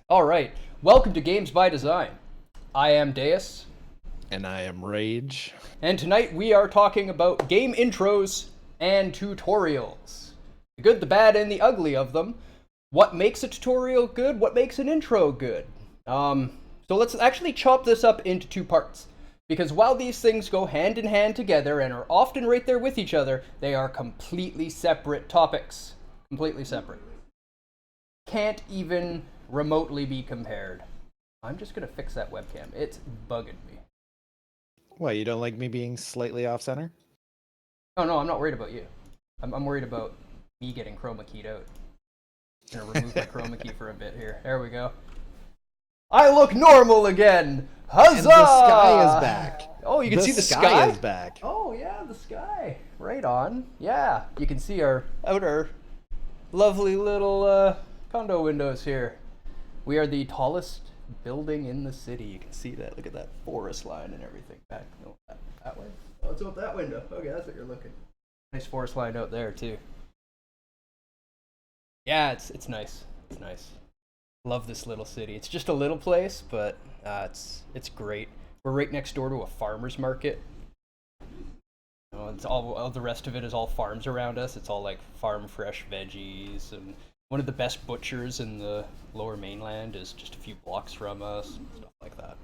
All right, welcome to Games by Design. I am Deus, And I am Rage. and tonight we are talking about game intros and tutorials. The good, the bad, and the ugly of them. What makes a tutorial good? What makes an intro good? So let's actually chop this up into two parts. Because while these things go hand in hand together and are often right there with each other, they are completely separate topics. Completely separate. Can't even remotely be compared. I'm just gonna fix that webcam. It's bugging me. What, you don't like me being slightly off center? Oh no, I'm not worried about you. I'm worried about me getting chroma keyed out. I'm gonna remove my chroma key for a bit here. There we go. I look normal again! Huzzah! And the sky is back. Oh, you can see the sky? sky is back. Oh yeah, the sky. Right on. Yeah, you can see our outer lovely little condo windows here. We are the tallest building in the city. You can see that. Look at that forest line and everything back. No, that way. Oh, it's out that window. Okay, that's what you're looking. Nice forest line out there too. Yeah, it's nice. It's nice. Love this little city. It's just a little place, but it's great. We're right next door to a farmer's market. You know, it's all the rest of it is all farms around us. It's all like farm fresh veggies, and one of the best butchers in the Lower Mainland is just a few blocks from us, and stuff like that.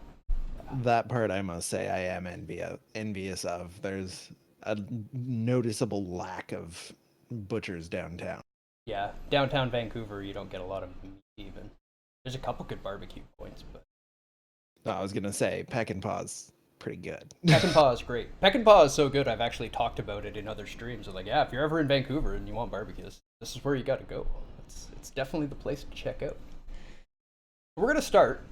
That part I must say I am envious of. There's a noticeable lack of butchers downtown. Yeah, downtown Vancouver, you don't get a lot of meat even. There's a couple good barbecue points, but No, I was gonna say Peck and Paw's pretty good. Peck and Paw is great. Peck and Paw is so good. I've actually talked about it in other streams. I'm like, yeah, if you're ever in Vancouver and you want barbecues, this is where you got to go. It's definitely the place to check out. We're gonna start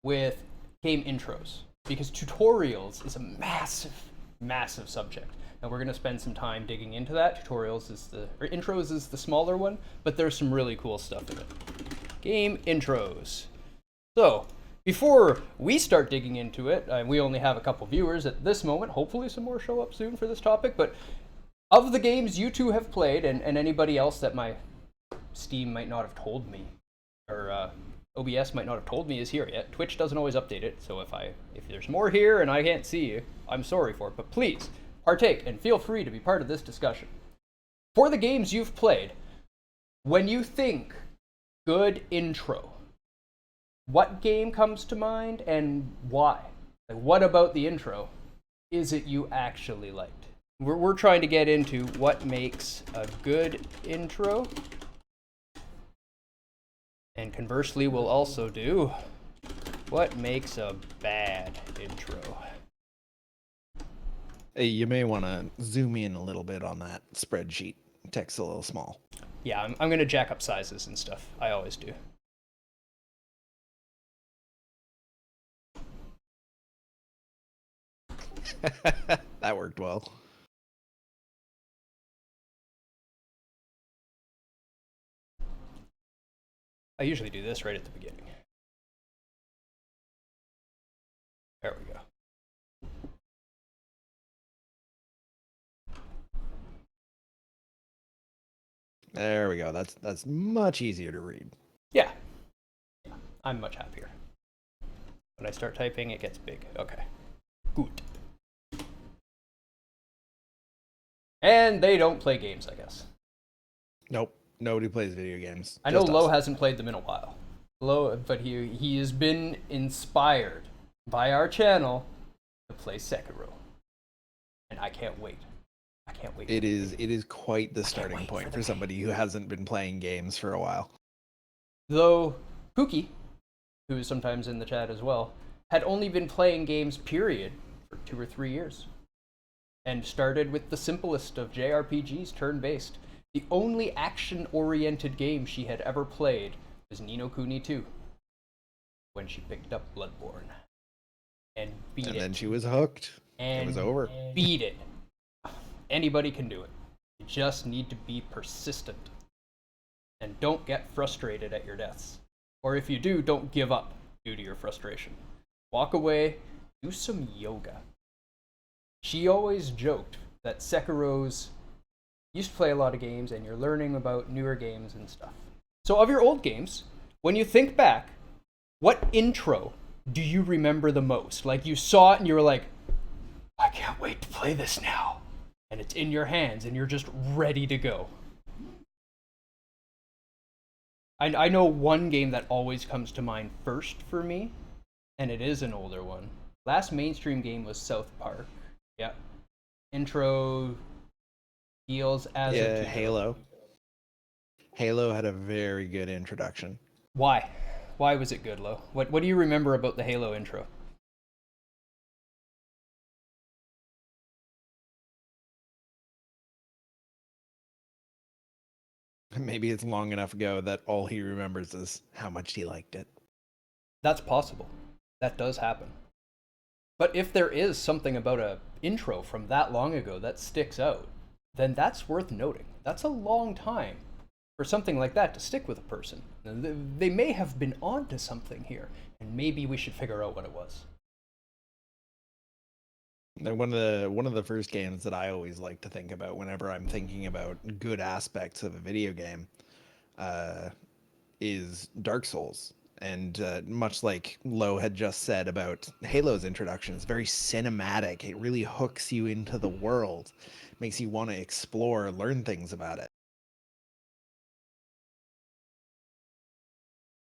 with game intros because tutorials is a massive subject, and we're gonna spend some time digging into that. Intros is the smaller one, but there's some really cool stuff in it. Game intros. So, before we start digging into it, we only have a couple viewers at this moment. Hopefully some more show up soon for this topic, but of the games you two have played, and anybody else that my Steam might not have told me, or OBS might not have told me is here yet. Twitch doesn't always update it, so if there's more here and I can't see you, I'm sorry for it, but please partake and feel free to be part of this discussion. For the games you've played, when you think good intro, what game comes to mind and why? Like, what about the intro is it you actually liked? We're trying to get into what makes a good intro. And conversely, we'll also do what makes a bad intro. Hey, you may want to zoom in a little bit on that spreadsheet. Text's a little small. Yeah, I'm going to jack up sizes and stuff. I always do. That worked well. I usually do this right at the beginning. There we go. There we go. That's much easier to read. Yeah, I'm much happier. When I start typing, it gets big. Okay. Good. And they don't play games, I guess. Nope. Nobody plays video games. I know Just Lo us. hasn't played them in a while. But he has been inspired by our channel to play Sekiro. And I can't wait. I can't wait. It is quite the starting wait point for for the somebody who hasn't been playing games for a while. Though Pookie, who is sometimes in the chat as well, had only been playing games, period, for 2 or 3 years. And started with the simplest of JRPGs, turn-based. The only action-oriented game she had ever played was Ni no Kuni 2, when she picked up Bloodborne. And beat it. And then she was hooked. And it was over. beat it. Anybody can do it. You just need to be persistent. And don't get frustrated at your deaths. Or if you do, don't give up due to your frustration. Walk away, do some yoga. She always joked that Sekiro's used to play a lot of games and you're learning about newer games and stuff. So of your old games, When you think back, what intro do you remember the most? Like you saw it and you were like, I can't wait to play this now. And it's in your hands and you're just ready to go. I know one game that always comes to mind first for me, and it is an older one. Last mainstream game was South Park. Yeah. Intro feels as Yeah, a Halo. Halo had a very good introduction. Why? Why was it good, Lo? What do you remember about the Halo intro? Maybe it's long enough ago that all he remembers is how much he liked it. That's possible. That does happen. But if there is something about a intro from that long ago that sticks out, then that's worth noting. That's a long time for something like that to stick with a person. They may have been onto something here, and maybe we should figure out what it was. And one of the first games that I always like to think about whenever I'm thinking about good aspects of a video game uh, is Dark Souls. And much like Lo had just said about Halo's introduction, it's very cinematic. It really hooks you into the world, makes you want to explore, learn things about it.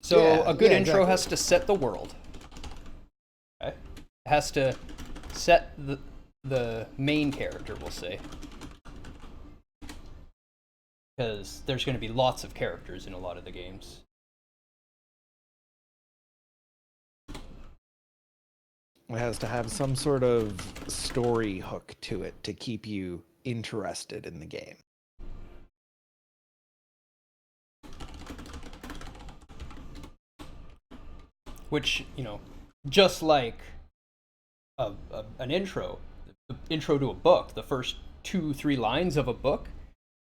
So a good Yeah, intro exactly. has to set the world. Okay? It has to set the main character, we'll say. Because there's going to be lots of characters in a lot of the games. It has to have some sort of story hook to it to keep you interested in the game. Which, just like an intro, the intro to a book, the first 2-3 lines of a book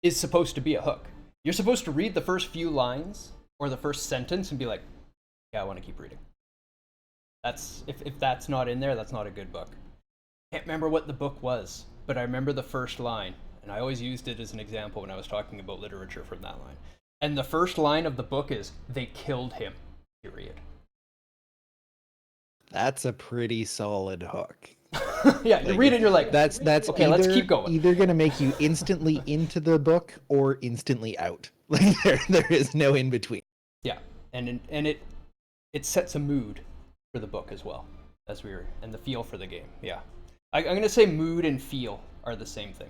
is supposed to be a hook. You're supposed to read the first few lines or the first sentence and be like, yeah, I want to keep reading. That's if that's not in there, that's not a good book. Can't remember what the book was, but I remember the first line, and I always used it as an example when I was talking about literature from that line. And the first line of the book is, they killed him, period. That's a pretty solid hook. Yeah, you read it and you're like, That's okay, let's keep going. either going to make you instantly into the book or instantly out. Like there is no in between. Yeah, and it sets a mood for the book as well, and the feel for the game. Yeah, I'm gonna say mood and feel are the same thing.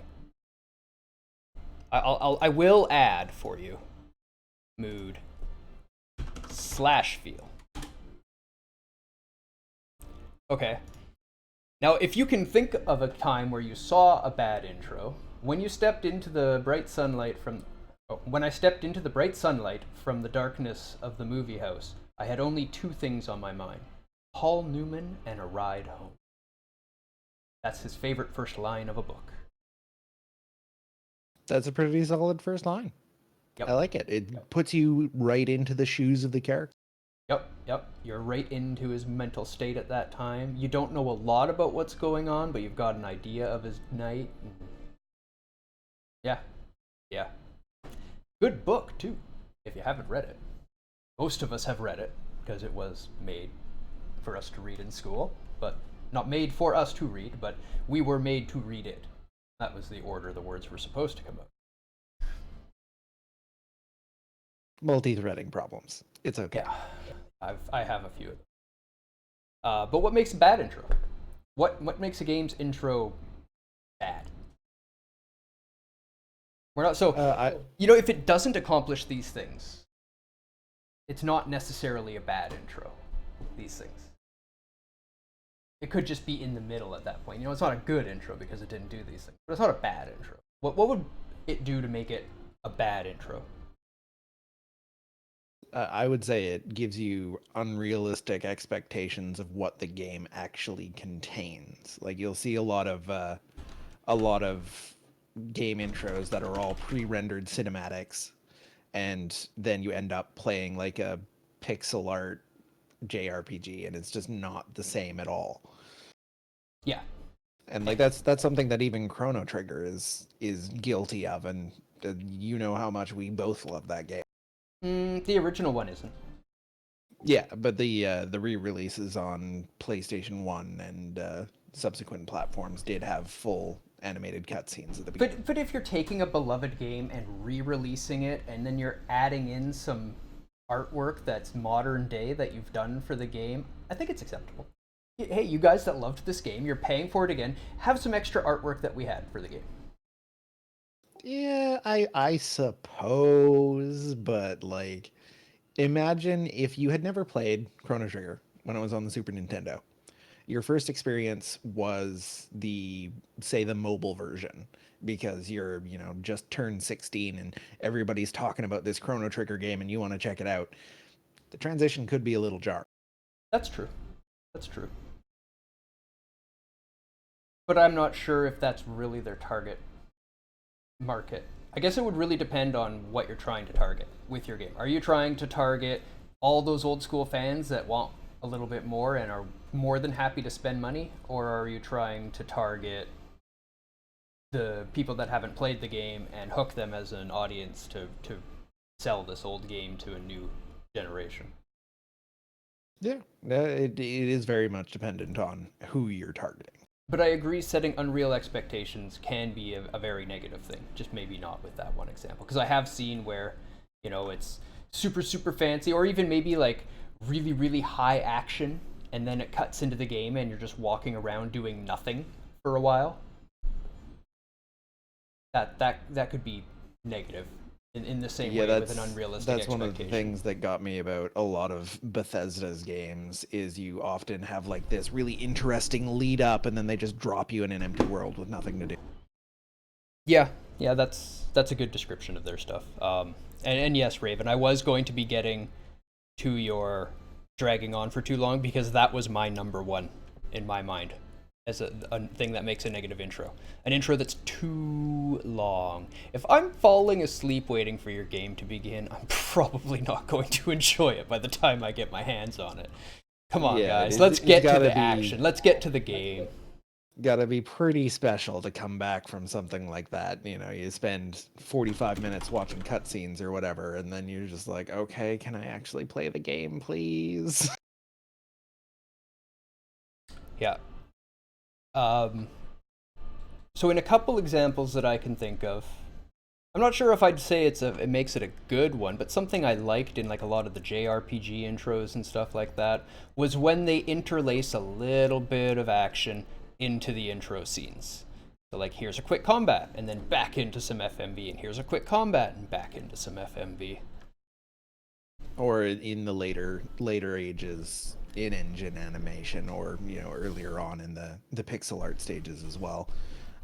I will add for you mood / feel. Okay. Now, if you can think of a time where you saw a bad intro, when you stepped into the bright sunlight from when I stepped into the bright sunlight from the darkness of the movie house, I had only 2 things on my mind. Paul Newman and a ride home. That's his favorite first line of a book. That's a pretty solid first line. Yep. I like it. It puts you right into the shoes of the character. Yep. You're right into his mental state at that time. You don't know a lot about what's going on, but you've got an idea of his night. Yeah. Good book, too, if you haven't read it. Most of us have read it, because it was made for us to read in school, but not made for us to read, but we were made to read it. That was the order the words were supposed to come out. Multi-threading problems. It's okay. Yeah, I have a few of them. But what makes a bad intro? What makes a game's intro bad? We're not so. If it doesn't accomplish these things, it's not necessarily a bad intro. These things. It could just be in the middle at that point. It's not a good intro because it didn't do these things, but it's not a bad intro. What would it do to make it a bad intro? I would say it gives you unrealistic expectations of what the game actually contains. Like you'll see a lot of game intros that are all pre-rendered cinematics, and then you end up playing like a pixel art JRPG, and it's just not the same at all. Yeah, and like that's something that even Chrono Trigger is guilty of, and you know how much we both love that game. the original one isn't. Yeah, but the re-releases on PlayStation 1 and subsequent platforms did have full animated cutscenes at the beginning. But if you're taking a beloved game and re-releasing it, and then you're adding in some artwork that's modern day that you've done for the game, I think it's acceptable. Hey, you guys that loved this game, you're paying for it again. Have some extra artwork that we had for the game. Yeah, I suppose, but like imagine if you had never played Chrono Trigger when it was on the Super Nintendo. Your first experience was the, say, the mobile version because you're, just turned 16 and everybody's talking about this Chrono Trigger game and you want to check it out. The transition could be a little jarring. That's true. That's true. But I'm not sure if that's really their target market. I guess it would really depend on what you're trying to target with your game. Are you trying to target all those old school fans that want a little bit more and are more than happy to spend money? Or are you trying to target the people that haven't played the game and hook them as an audience to sell this old game to a new generation? Yeah, it is very much dependent on who you're targeting. But I agree, setting unreal expectations can be a very negative thing. Just maybe not with that one example, because I have seen where, it's super super fancy, or even maybe like really really high action, and then it cuts into the game, and you're just walking around doing nothing for a while. That could be negative in the same Yeah, way with an unrealistic that's one of the expectation. things that got me about a lot of Bethesda's games is you often have like this really interesting lead up and then they just drop you in an empty world with nothing to do. Yeah, yeah, that's a good description of their stuff. And yes, Raven, I was going to be getting to your dragging on for too long because that was my number one in my mind as a thing that makes a negative intro. An intro that's too long. If I'm falling asleep waiting for your game to begin, I'm probably not going to enjoy it by the time I get my hands on it. Come on, Yeah, guys, let's it's get to gotta the be action. Let's get to the game. gotta be pretty special to come back from something like that. You spend 45 minutes watching cutscenes or whatever, and then you're just like, okay, can I actually play the game, please? Yeah. Um, so in a couple examples that I can think of, I'm not sure if I'd say it makes it a good one, but something I liked in like a lot of the JRPG intros and stuff like that was when they interlace a little bit of action into the intro scenes. So like here's a quick combat and then back into some FMV, and here's a quick combat and back into some FMV. Or in the later ages in engine animation, or earlier on in the pixel art stages as well.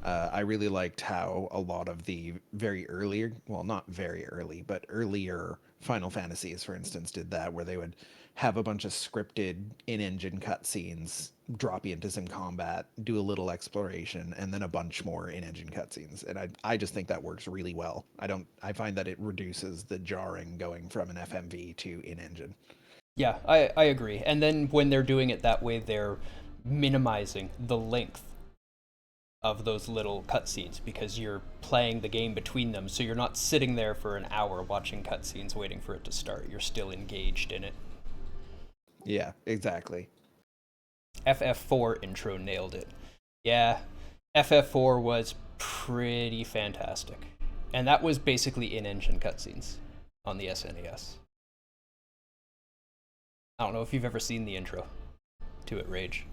I really liked how a lot of the very earlier, well, not very early, but earlier Final Fantasies, for instance, did that, where they would have a bunch of scripted in-engine cutscenes, drop you into some combat, do a little exploration, and then a bunch more in-engine cutscenes. And I just think that works really well. I find that it reduces the jarring going from an FMV to in-engine. Yeah, I agree. And then when they're doing it that way, they're minimizing the length of those little cutscenes because you're playing the game between them, so you're not sitting there for an hour watching cutscenes waiting for it to start. You're still engaged in it. Yeah, exactly. FF4 intro nailed it. Yeah, FF4 was pretty fantastic. And that was basically in engine cutscenes on the SNES. I don't know if you've ever seen the intro to it, Rage.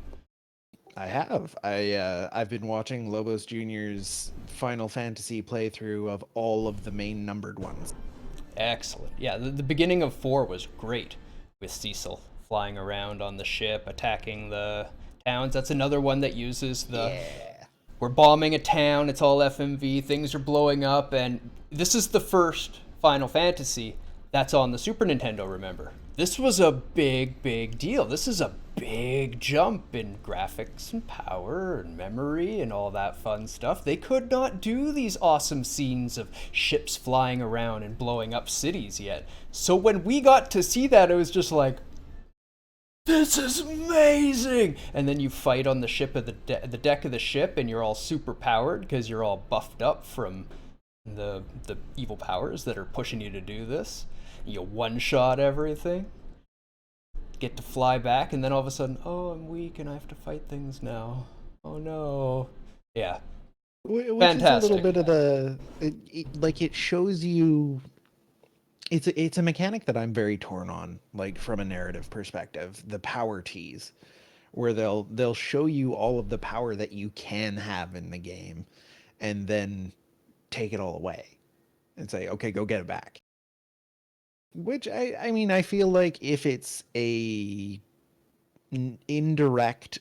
I have. I've been watching Lobos Jr.'s Final Fantasy playthrough of all of the main numbered ones. Excellent. Yeah, the beginning of 4 was great with Cecil flying around on the ship, attacking the towns. That's another one that uses the. Yeah. We're bombing a town, it's all FMV, things are blowing up, and this is the first Final Fantasy that's on the Super Nintendo, remember? This was a big, big deal. This is a big jump in graphics and power and memory and all that fun stuff. They could not do these awesome scenes of ships flying around and blowing up cities yet. So when we got to see that, it was just like, this is amazing! And then you fight on the ship of the deck of the ship, and you're all super powered because you're all buffed up from the evil powers that are pushing you to do this. You one shot everything. get to fly back, and then all of a sudden, oh, I'm weak and I have to fight things now. Oh no. Yeah. Which is a little Fantastic. bit of the like it shows you. It's a mechanic that I'm very torn on, like from a narrative perspective. The power teas, where they'll show you all of the power that you can have in the game, and then take it all away and say, okay, go get it back. Which I mean, I feel like if it's a indirect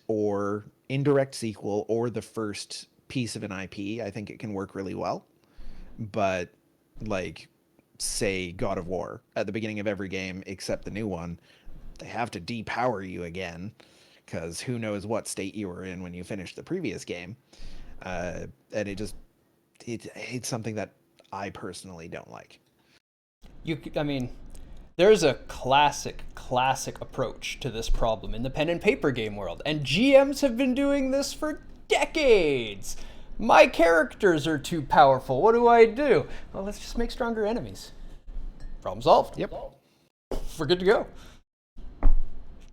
sequel or the first piece of an IP, I think it can work really well. But like, say God of War at the beginning of every game except the new one, they have to depower you again because who knows what state you were in when you finished the previous game. And it's something that I personally don't like. I mean, there's a classic approach to this problem in the pen and paper game world, and GMs have been doing this for decades. My characters are too powerful. What do I do? Well, let's just make stronger enemies. Problem solved. Yep. We're good to go.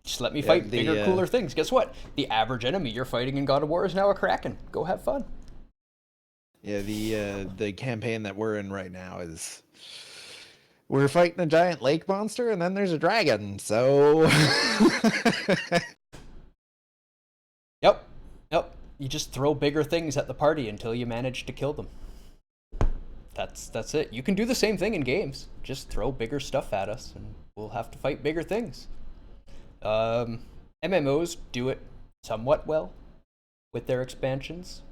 Just let me fight bigger, cooler things. Guess what? The average enemy you're fighting in God of War is now a Kraken. Go have fun. Yeah, the campaign that we're in right now is we're fighting a giant lake monster and then there's a dragon. So Yep. You just throw bigger things at the party until you manage to kill them. That's it. You can do the same thing in games. Just throw bigger stuff at us and we'll have to fight bigger things. MMOs do it somewhat well with their expansions.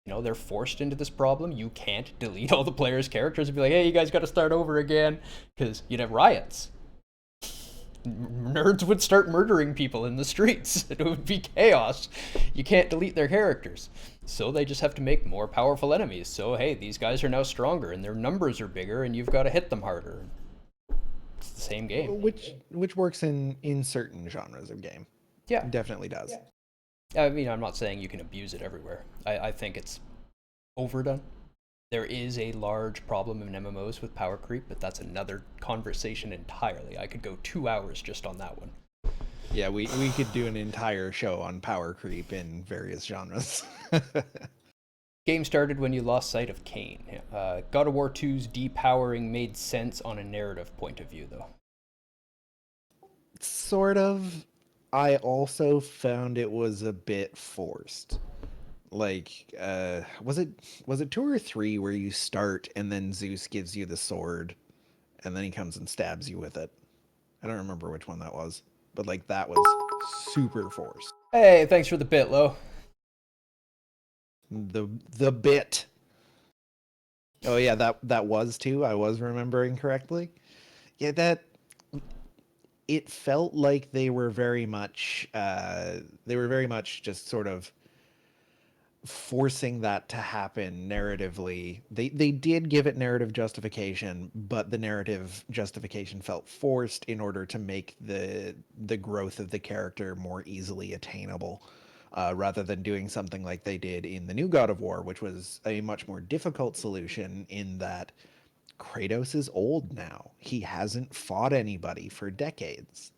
You know, they're forced into this problem. You can't delete all the players' characters and be like, hey, you guys got to start over again, because you'd have riots. Nerds would start murdering people in the streets. It would be chaos. You can't delete their characters. So they just have to make more powerful enemies. So, hey, these guys are now stronger and their numbers are bigger and you've got to hit them harder. It's the same game. which works in certain genres of game. Yeah. It definitely does. Yeah. I mean, I'm not saying you can abuse it everywhere. I think it's overdone. There is a large problem in MMOs with power creep, but that's another conversation entirely. I could go 2 hours just on that one. Yeah, we could do an entire show on power creep in various genres. Game started when you lost sight of Cain. God of War 2's depowering made sense on a narrative point of view, though. Sort of. I also found it was a bit forced. Like, was it 2 or 3 where you start and then Zeus gives you the sword and then he comes and stabs you with it? I don't remember which one that was, but like that was super forced. Hey, thanks for the bit, Lo. The bit. Oh yeah, that was 2. I was remembering correctly. Yeah, that it felt like they were very much just sort of forcing that to happen narratively. They did give it narrative justification, but the narrative justification felt forced in order to make the growth of the character more easily attainable, rather than doing something like they did in the new God of War, which was a much more difficult solution in that Kratos is old now. He hasn't fought anybody for decades.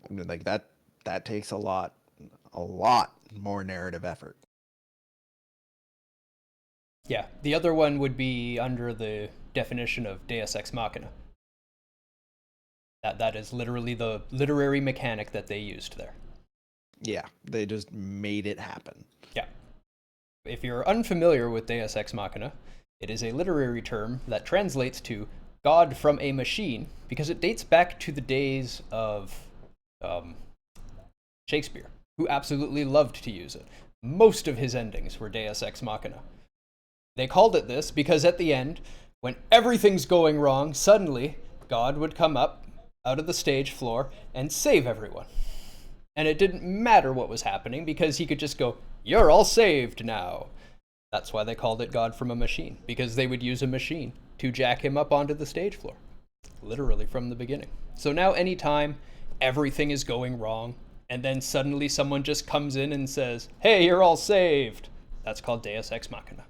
I mean, like that takes a lot more narrative effort. Yeah, the other one would be under the definition of Deus Ex Machina. That is literally the literary mechanic that they used there. Yeah, they just made it happen. Yeah. If you're unfamiliar with Deus Ex Machina, it is a literary term that translates to God from a machine because it dates back to the days of Shakespeare, who absolutely loved to use it. Most of his endings were Deus Ex Machina. They called it this because at the end, when everything's going wrong, suddenly God would come up out of the stage floor and save everyone. And it didn't matter what was happening because he could just go, "You're all saved now." That's why they called it God from a machine, because they would use a machine to jack him up onto the stage floor, literally from the beginning. So now anytime everything is going wrong, and then suddenly someone just comes in and says, "Hey, you're all saved," that's called Deus Ex Machina.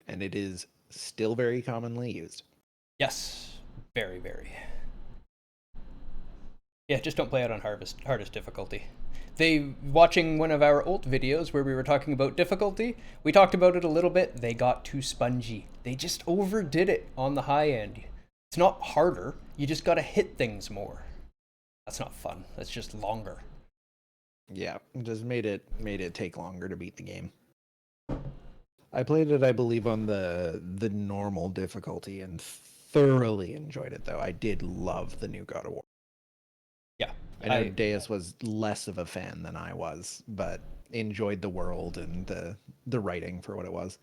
And it is still very commonly used. Yes, very, very. Yeah, just don't play it on hardest difficulty. They watching one of our old videos where we were talking about difficulty. We talked about it a little bit. They got too spongy. They just overdid it on the high end. It's not harder. You just got to hit things more. That's not fun. That's just longer. Yeah, just made it take longer to beat the game. I played it, I believe, on the normal difficulty and thoroughly enjoyed it. Though I did love the new God of War. Yeah, I know Deus was less of a fan than I was, but enjoyed the world and the writing for what it was.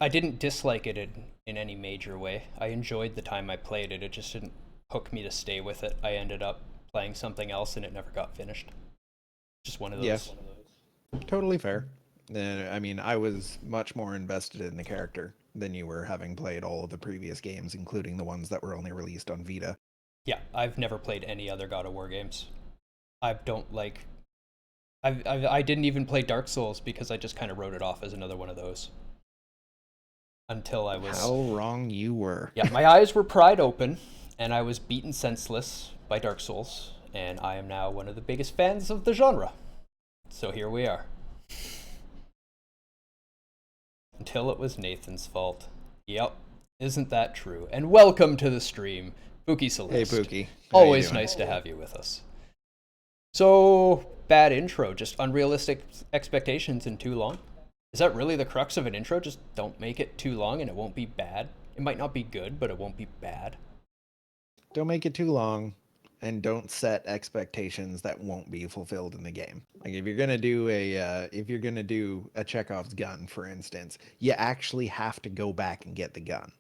I didn't dislike it in any major way. I enjoyed the time I played it. It just didn't hook me to stay with it. I ended up playing something else and it never got finished. Just one of those. Yes, totally fair. I mean, I was much more invested in the character than you were, having played all of the previous games, including the ones that were only released on Vita. Yeah, I've never played any other God of War games. I don't like. I didn't even play Dark Souls because I just kind of wrote it off as another one of those. Until I was. How wrong you were. Yeah, my eyes were pried open, and I was beaten senseless by Dark Souls, and I am now one of the biggest fans of the genre. So here we are. Until it was Nathan's fault. Yep, isn't that true? And welcome to the stream, Pookie Celeste. Hey, Pookie. How you Always doing? nice to have you with us. So, bad intro, just unrealistic expectations and too long? Is that really the crux of an intro? Just don't make it too long and it won't be bad. It might not be good, but it won't be bad. Don't make it too long, and don't set expectations that won't be fulfilled in the game. Like if you're gonna do a Chekhov's gun, for instance, you actually have to go back and get the gun.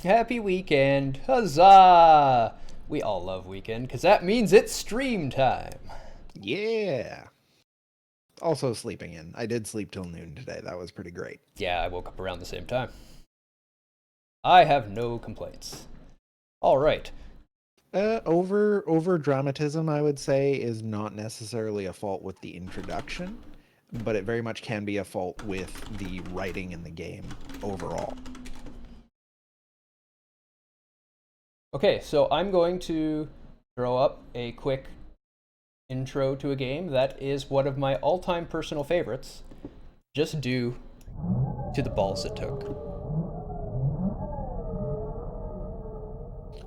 Happy weekend. Huzzah! We all love weekend, because that means it's stream time. Yeah. Also sleeping in. I did sleep till noon today. That was pretty great. Yeah, I woke up around the same time. I have no complaints. All right. Over dramatism, I would say, is not necessarily a fault with the introduction, but it very much can be a fault with the writing in the game overall. Okay, so I'm going to throw up a quick intro to a game that is one of my all-time personal favorites, just due to the balls it took.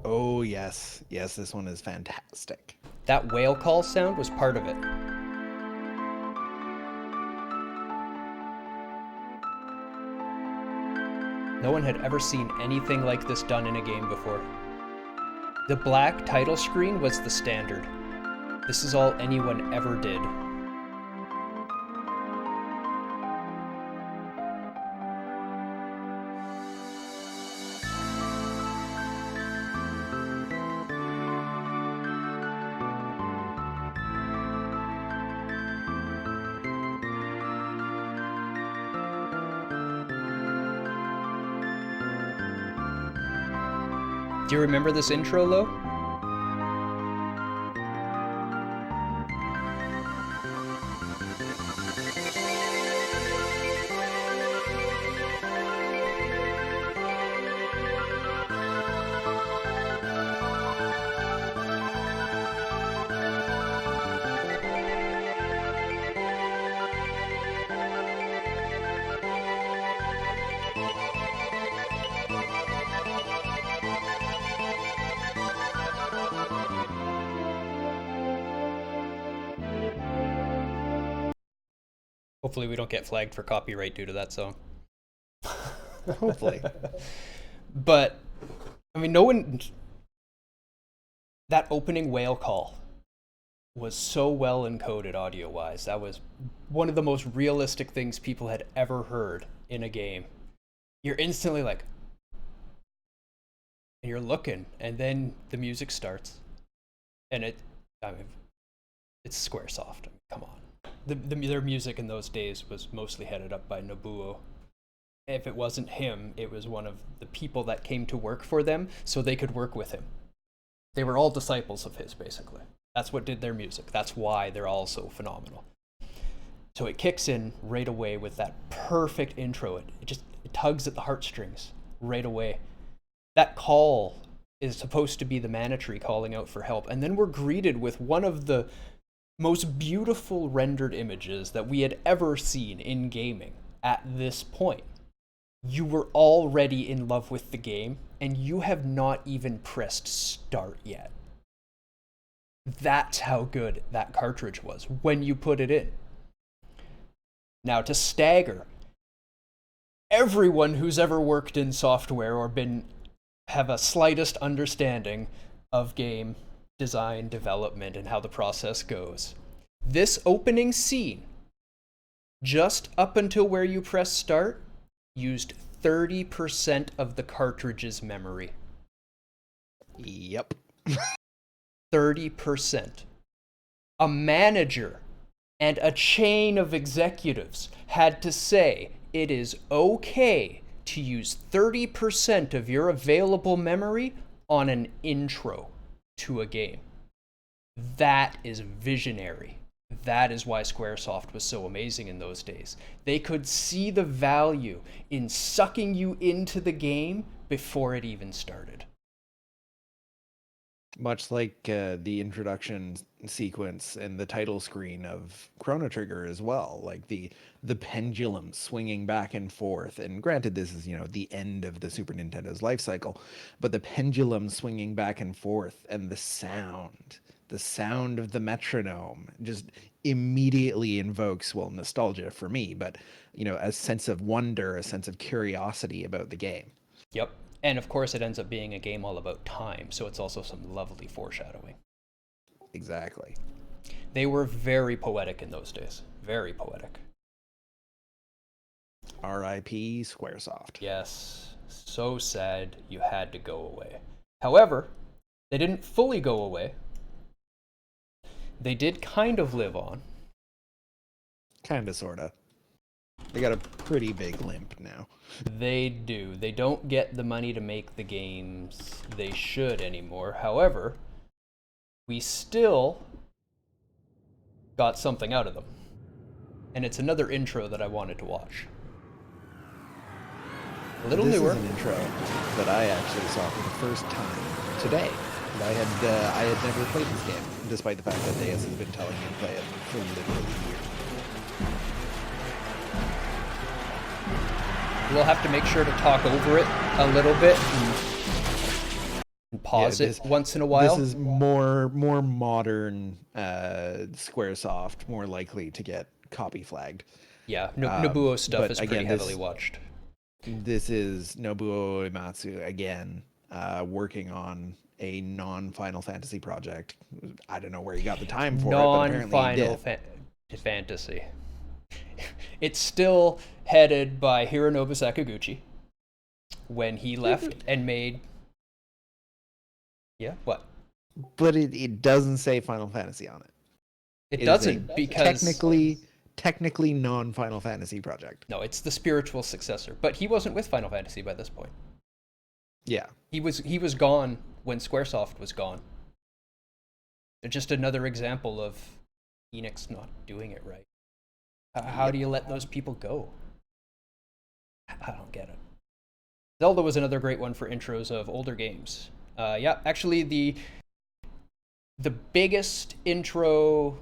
Oh, yes. Yes, this one is fantastic. That whale call sound was part of it. No one had ever seen anything like this done in a game before. The black title screen was the standard. This is all anyone ever did. Do you remember this intro, Lo? Hopefully we don't get flagged for copyright due to that song. Hopefully. But, I mean, no one... That opening whale call was so well encoded audio-wise. That was one of the most realistic things people had ever heard in a game. You're instantly like... And you're looking, and then the music starts. And it's Squaresoft. Come on. Their music in those days was mostly headed up by Nobuo. If it wasn't him, it was one of the people that came to work for them so they could work with him. They were all disciples of his, basically. That's what did their music. That's why they're all so phenomenal. So it kicks in right away with that perfect intro. It tugs at the heartstrings right away. That call is supposed to be the mana tree calling out for help, and then we're greeted with one of the most beautiful rendered images that we had ever seen in gaming at this point. You were already in love with the game, and you have not even pressed start yet. That's how good that cartridge was when you put it in. Now, to stagger, everyone who's ever worked in software or have a slightest understanding of game design, development, and how the process goes. This opening scene, just up until where you press start, used 30% of the cartridge's memory. Yep. 30%. A manager and a chain of executives had to say it is okay to use 30% of your available memory on an intro to a game. That is visionary. That is why Squaresoft was so amazing in those days. They could see the value in sucking you into the game before it even started. Much like the introduction sequence and the title screen of Chrono Trigger as well, like the pendulum swinging back and forth. And granted, this is the end of the Super Nintendo's life cycle, but the pendulum swinging back and forth and the sound of the metronome just immediately invokes, well, nostalgia for me, but a sense of wonder, a sense of curiosity about the game. Yep. And of course, it ends up being a game all about time, so it's also some lovely foreshadowing. Exactly. They were very poetic in those days. Very poetic. R.I.P. Squaresoft. Yes. So sad you had to go away. However, they didn't fully go away. They did kind of live on. Kinda, sorta. They got a pretty big limp now. They do. They don't get the money to make the games they should anymore. However, we still got something out of them. And it's another intro that I wanted to watch. A little newer. This is an intro that I actually saw for the first time today. And I had never played this game, despite the fact that Deus has been telling me to play it for literally years. We'll have to make sure to talk over it a little bit and pause it once in a while. This is more modern Squaresoft, more likely to get copy flagged. Yeah, Nobuo stuff is pretty heavily watched. This is Nobuo Uematsu again, working on a non-Final Fantasy project. I don't know where he got the time for it, but apparently he did. Fantasy. It's still headed by Hironobu Sakaguchi when he left and made... Yeah, what? But it doesn't say Final Fantasy on it. It doesn't, because... Technically non-Final Fantasy project. No, it's the spiritual successor. But he wasn't with Final Fantasy by this point. Yeah. He was gone when Squaresoft was gone. Just another example of Enix not doing it right. How do you let those people go? I don't get it. Zelda was another great one for intros of older games. Yeah, actually the biggest intro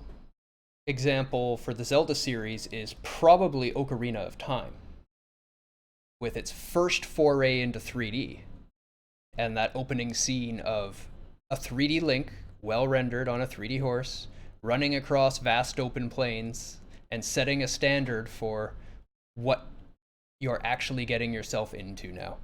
example for the Zelda series is probably Ocarina of Time, with its first foray into 3D, and that opening scene of a 3D Link, well rendered on a 3D horse, running across vast open plains, and setting a standard for what you're actually getting yourself into now.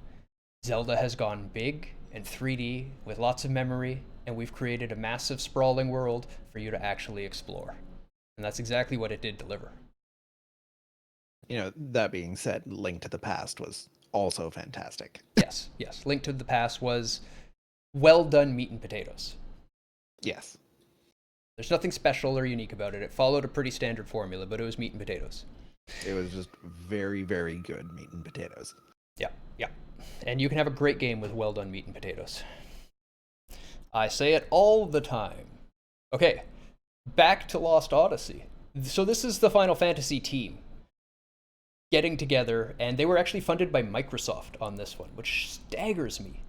Zelda has gone big and 3D with lots of memory, and we've created a massive sprawling world for you to actually explore. And that's exactly what it did deliver. That being said, Link to the Past was also fantastic. Yes. Link to the Past was well done meat and potatoes. Yes. There's nothing special or unique about it. It followed a pretty standard formula, but it was meat and potatoes. It was just very, very good meat and potatoes. Yeah. And you can have a great game with well done meat and potatoes. I say it all the time. Okay, back to Lost Odyssey. So this is the Final Fantasy team getting together, and they were actually funded by Microsoft on this one, which staggers me.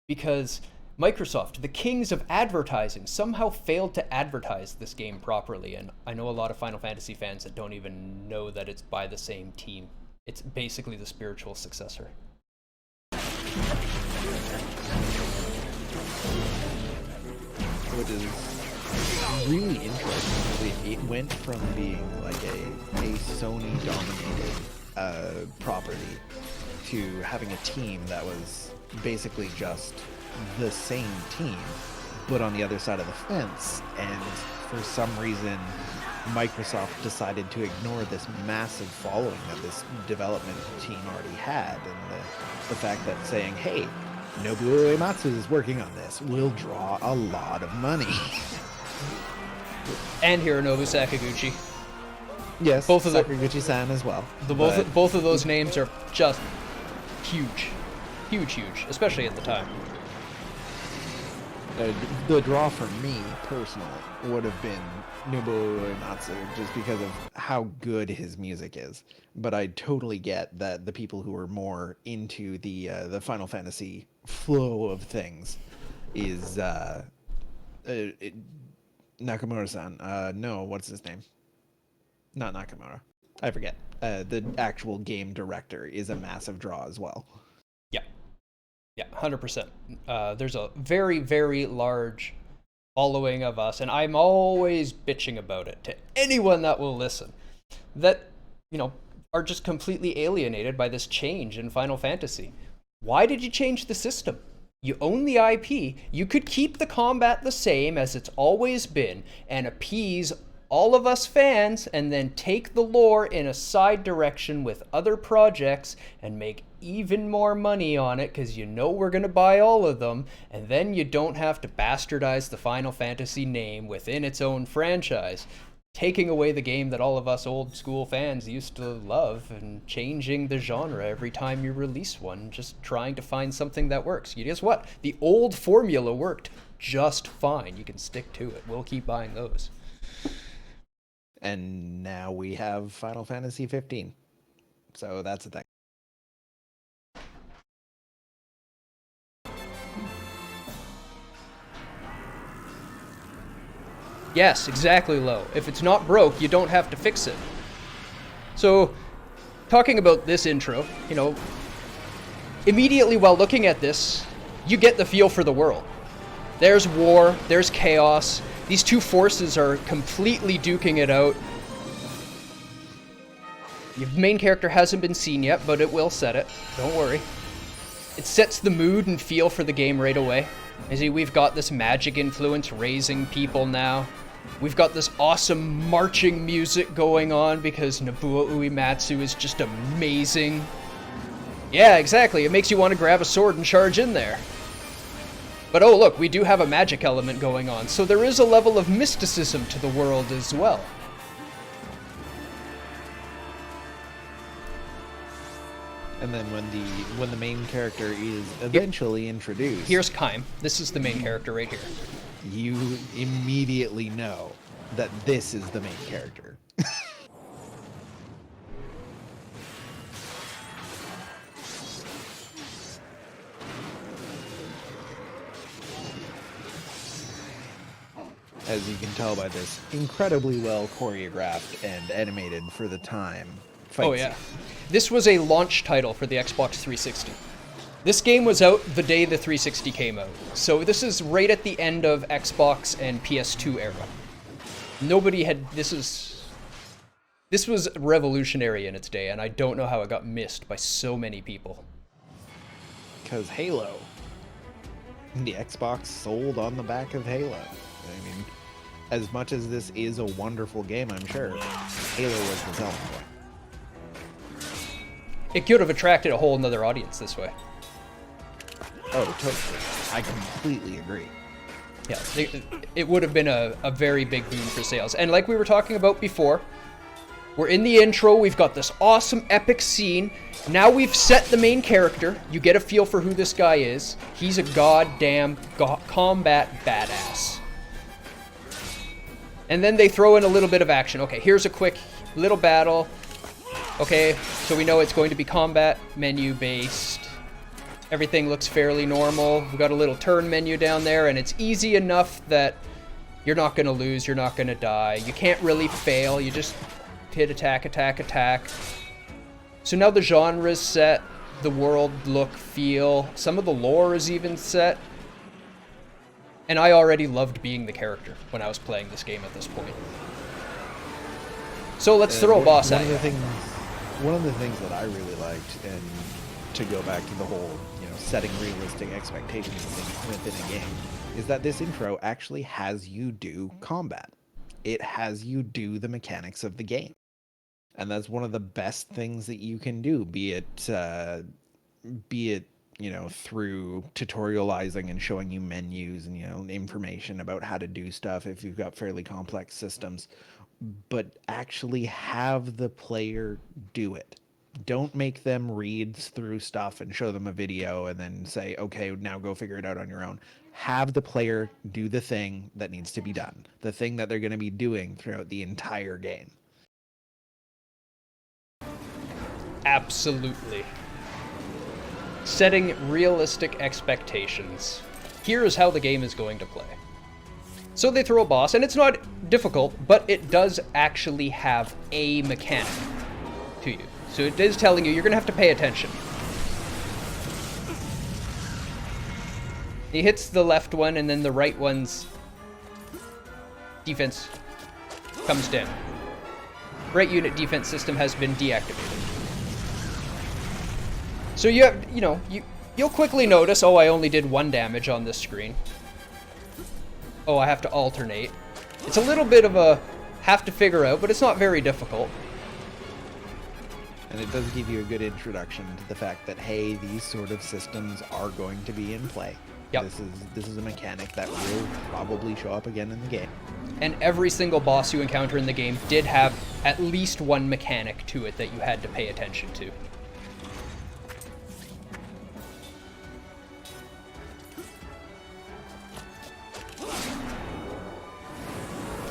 because Microsoft, the kings of advertising, somehow failed to advertise this game properly. And I know a lot of Final Fantasy fans that don't even know that it's by the same team. It's basically the spiritual successor. Which is really interesting. It went from being like a Sony-dominated property to having a team that was basically just the same team, but on the other side of the fence. And for some reason, Microsoft decided to ignore this massive following that this development team already had, and the fact that saying, hey, Nobuo Uematsu is working on this will draw a lot of money. And Hironobu Sakaguchi. Yes, both of Sakaguchi-san as well. Both of those names are just huge. Huge, especially at the time. The draw for me, personally, would have been Nobuo Uematsu, just because of how good his music is. But I totally get that the people who are more into the Final Fantasy flow of things is Nakamura-san. No, what's his name? Not Nakamura. I forget. The actual game director is a massive draw as well. Yeah, 100%. There's a very, very large following of us, and I'm always bitching about it to anyone that will listen, that, are just completely alienated by this change in Final Fantasy. Why did you change the system? You own the IP. You could keep the combat the same as it's always been and appease all of us fans, and then take the lore in a side direction with other projects and make even more money on it, because we're going to buy all of them, and then you don't have to bastardize the Final Fantasy name within its own franchise, taking away the game that all of us old school fans used to love and changing the genre every time you release one, just trying to find something that works. Guess what? The old formula worked just fine. You can stick to it. We'll keep buying those. And now we have Final Fantasy 15. So that's the thing. Yes, exactly, Lo. If it's not broke, you don't have to fix it. So, talking about this intro, immediately while looking at this, you get the feel for the world. There's war, there's chaos. These two forces are completely duking it out. Your main character hasn't been seen yet, but it will set it. Don't worry. It sets the mood and feel for the game right away. You see, we've got this magic influence raising people now. We've got this awesome marching music going on because Nobuo Uematsu is just amazing. Yeah, exactly. It makes you want to grab a sword and charge in there. But oh look, we do have a magic element going on, so there is a level of mysticism to the world as well. And then when the main character is eventually introduced, here's Kaim. This is the main character right here. You immediately know that this is the main character. As you can tell by this incredibly well choreographed and animated for the time fight. Oh yeah. This was a launch title for the Xbox 360. This game was out the day the 360 came out. So this is right at the end of Xbox and PS2 era. This was revolutionary in its day, and I don't know how it got missed by so many people. Because Halo. The Xbox sold on the back of Halo. I mean, as much as this is a wonderful game, I'm sure, Halo was the selling point. It could have attracted a whole nother audience this way. Oh, totally. I completely agree. Yeah, it would have been a very big boon for sales. And like we were talking about before, we're in the intro, we've got this awesome epic scene. Now we've set the main character. You get a feel for who this guy is. He's a goddamn combat badass. And then they throw in a little bit of action. Okay, here's a quick little battle. Okay, so we know it's going to be combat menu based. Everything looks fairly normal. We've got a little turn menu down there, and it's easy enough that you're not going to lose, you're not going to die. You can't really fail, you just hit attack, attack, attack. So now the genre's set, the world look, feel, some of the lore is even set. And I already loved being the character when I was playing this game at this point. So let's throw a boss at you. One of the things that I really liked, and to go back to the whole, setting realistic expectations within a game, is that this intro actually has you do combat. It has you do the mechanics of the game. And that's one of the best things that you can do, be it through tutorializing and showing you menus and, information about how to do stuff if you've got fairly complex systems, but actually have the player do it. Don't make them read through stuff and show them a video and then say, okay, now go figure it out on your own. Have the player do the thing that needs to be done, the thing that they're going to be doing throughout the entire game. Absolutely. Setting realistic expectations. Here is how the game is going to play. So they throw a boss, and it's not difficult, but it does actually have a mechanic to you. So it is telling you you're going to have to pay attention. He hits the left one, and then the right one's defense comes down. Right unit defense system has been deactivated. So you have, you'll quickly notice, oh, I only did 1 damage on this screen. Oh, I have to alternate. It's a little bit of a have to figure out, but it's not very difficult. And it does give you a good introduction to the fact that, hey, these sort of systems are going to be in play. Yep. This is a mechanic that will probably show up again in the game. And every single boss you encounter in the game did have at least one mechanic to it that you had to pay attention to.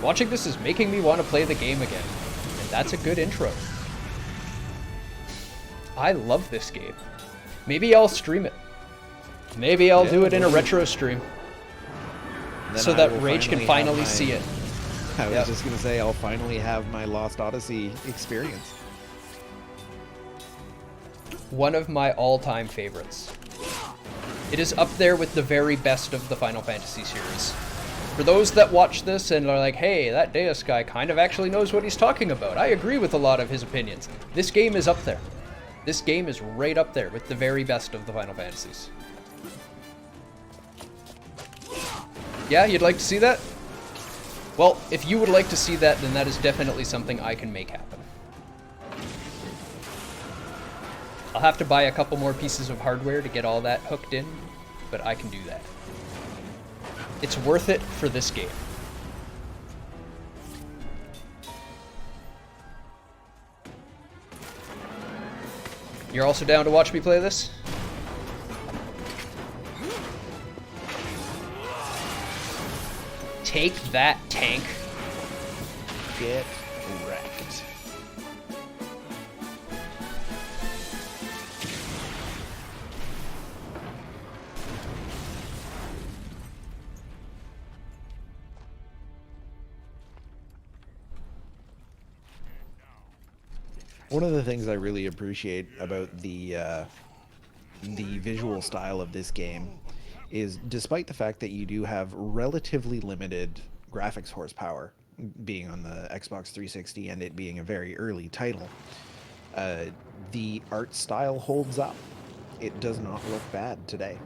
Watching this is making me want to play the game again, and that's a good intro. I love this game. Maybe I'll stream it. Maybe I'll do it in a retro stream. So that Rage can finally see it. I was just going to say, I'll finally have my Lost Odyssey experience. One of my all-time favorites. It is up there with the very best of the Final Fantasy series. For those that watch this and are like, hey, that Deus guy kind of actually knows what he's talking about. I agree with a lot of his opinions. This game is up there. This game is right up there with the very best of the Final Fantasies. Yeah, you'd like to see that? Well, if you would like to see that, then that is definitely something I can make happen. I'll have to buy a couple more pieces of hardware to get all that hooked in, but I can do that. It's worth it for this game. You're also down to watch me play this? Take that, tank. Get wrecked. One of the things I really appreciate about the visual style of this game is, despite the fact that you do have relatively limited graphics horsepower, being on the Xbox 360 and it being a very early title, the art style holds up. It does not look bad today.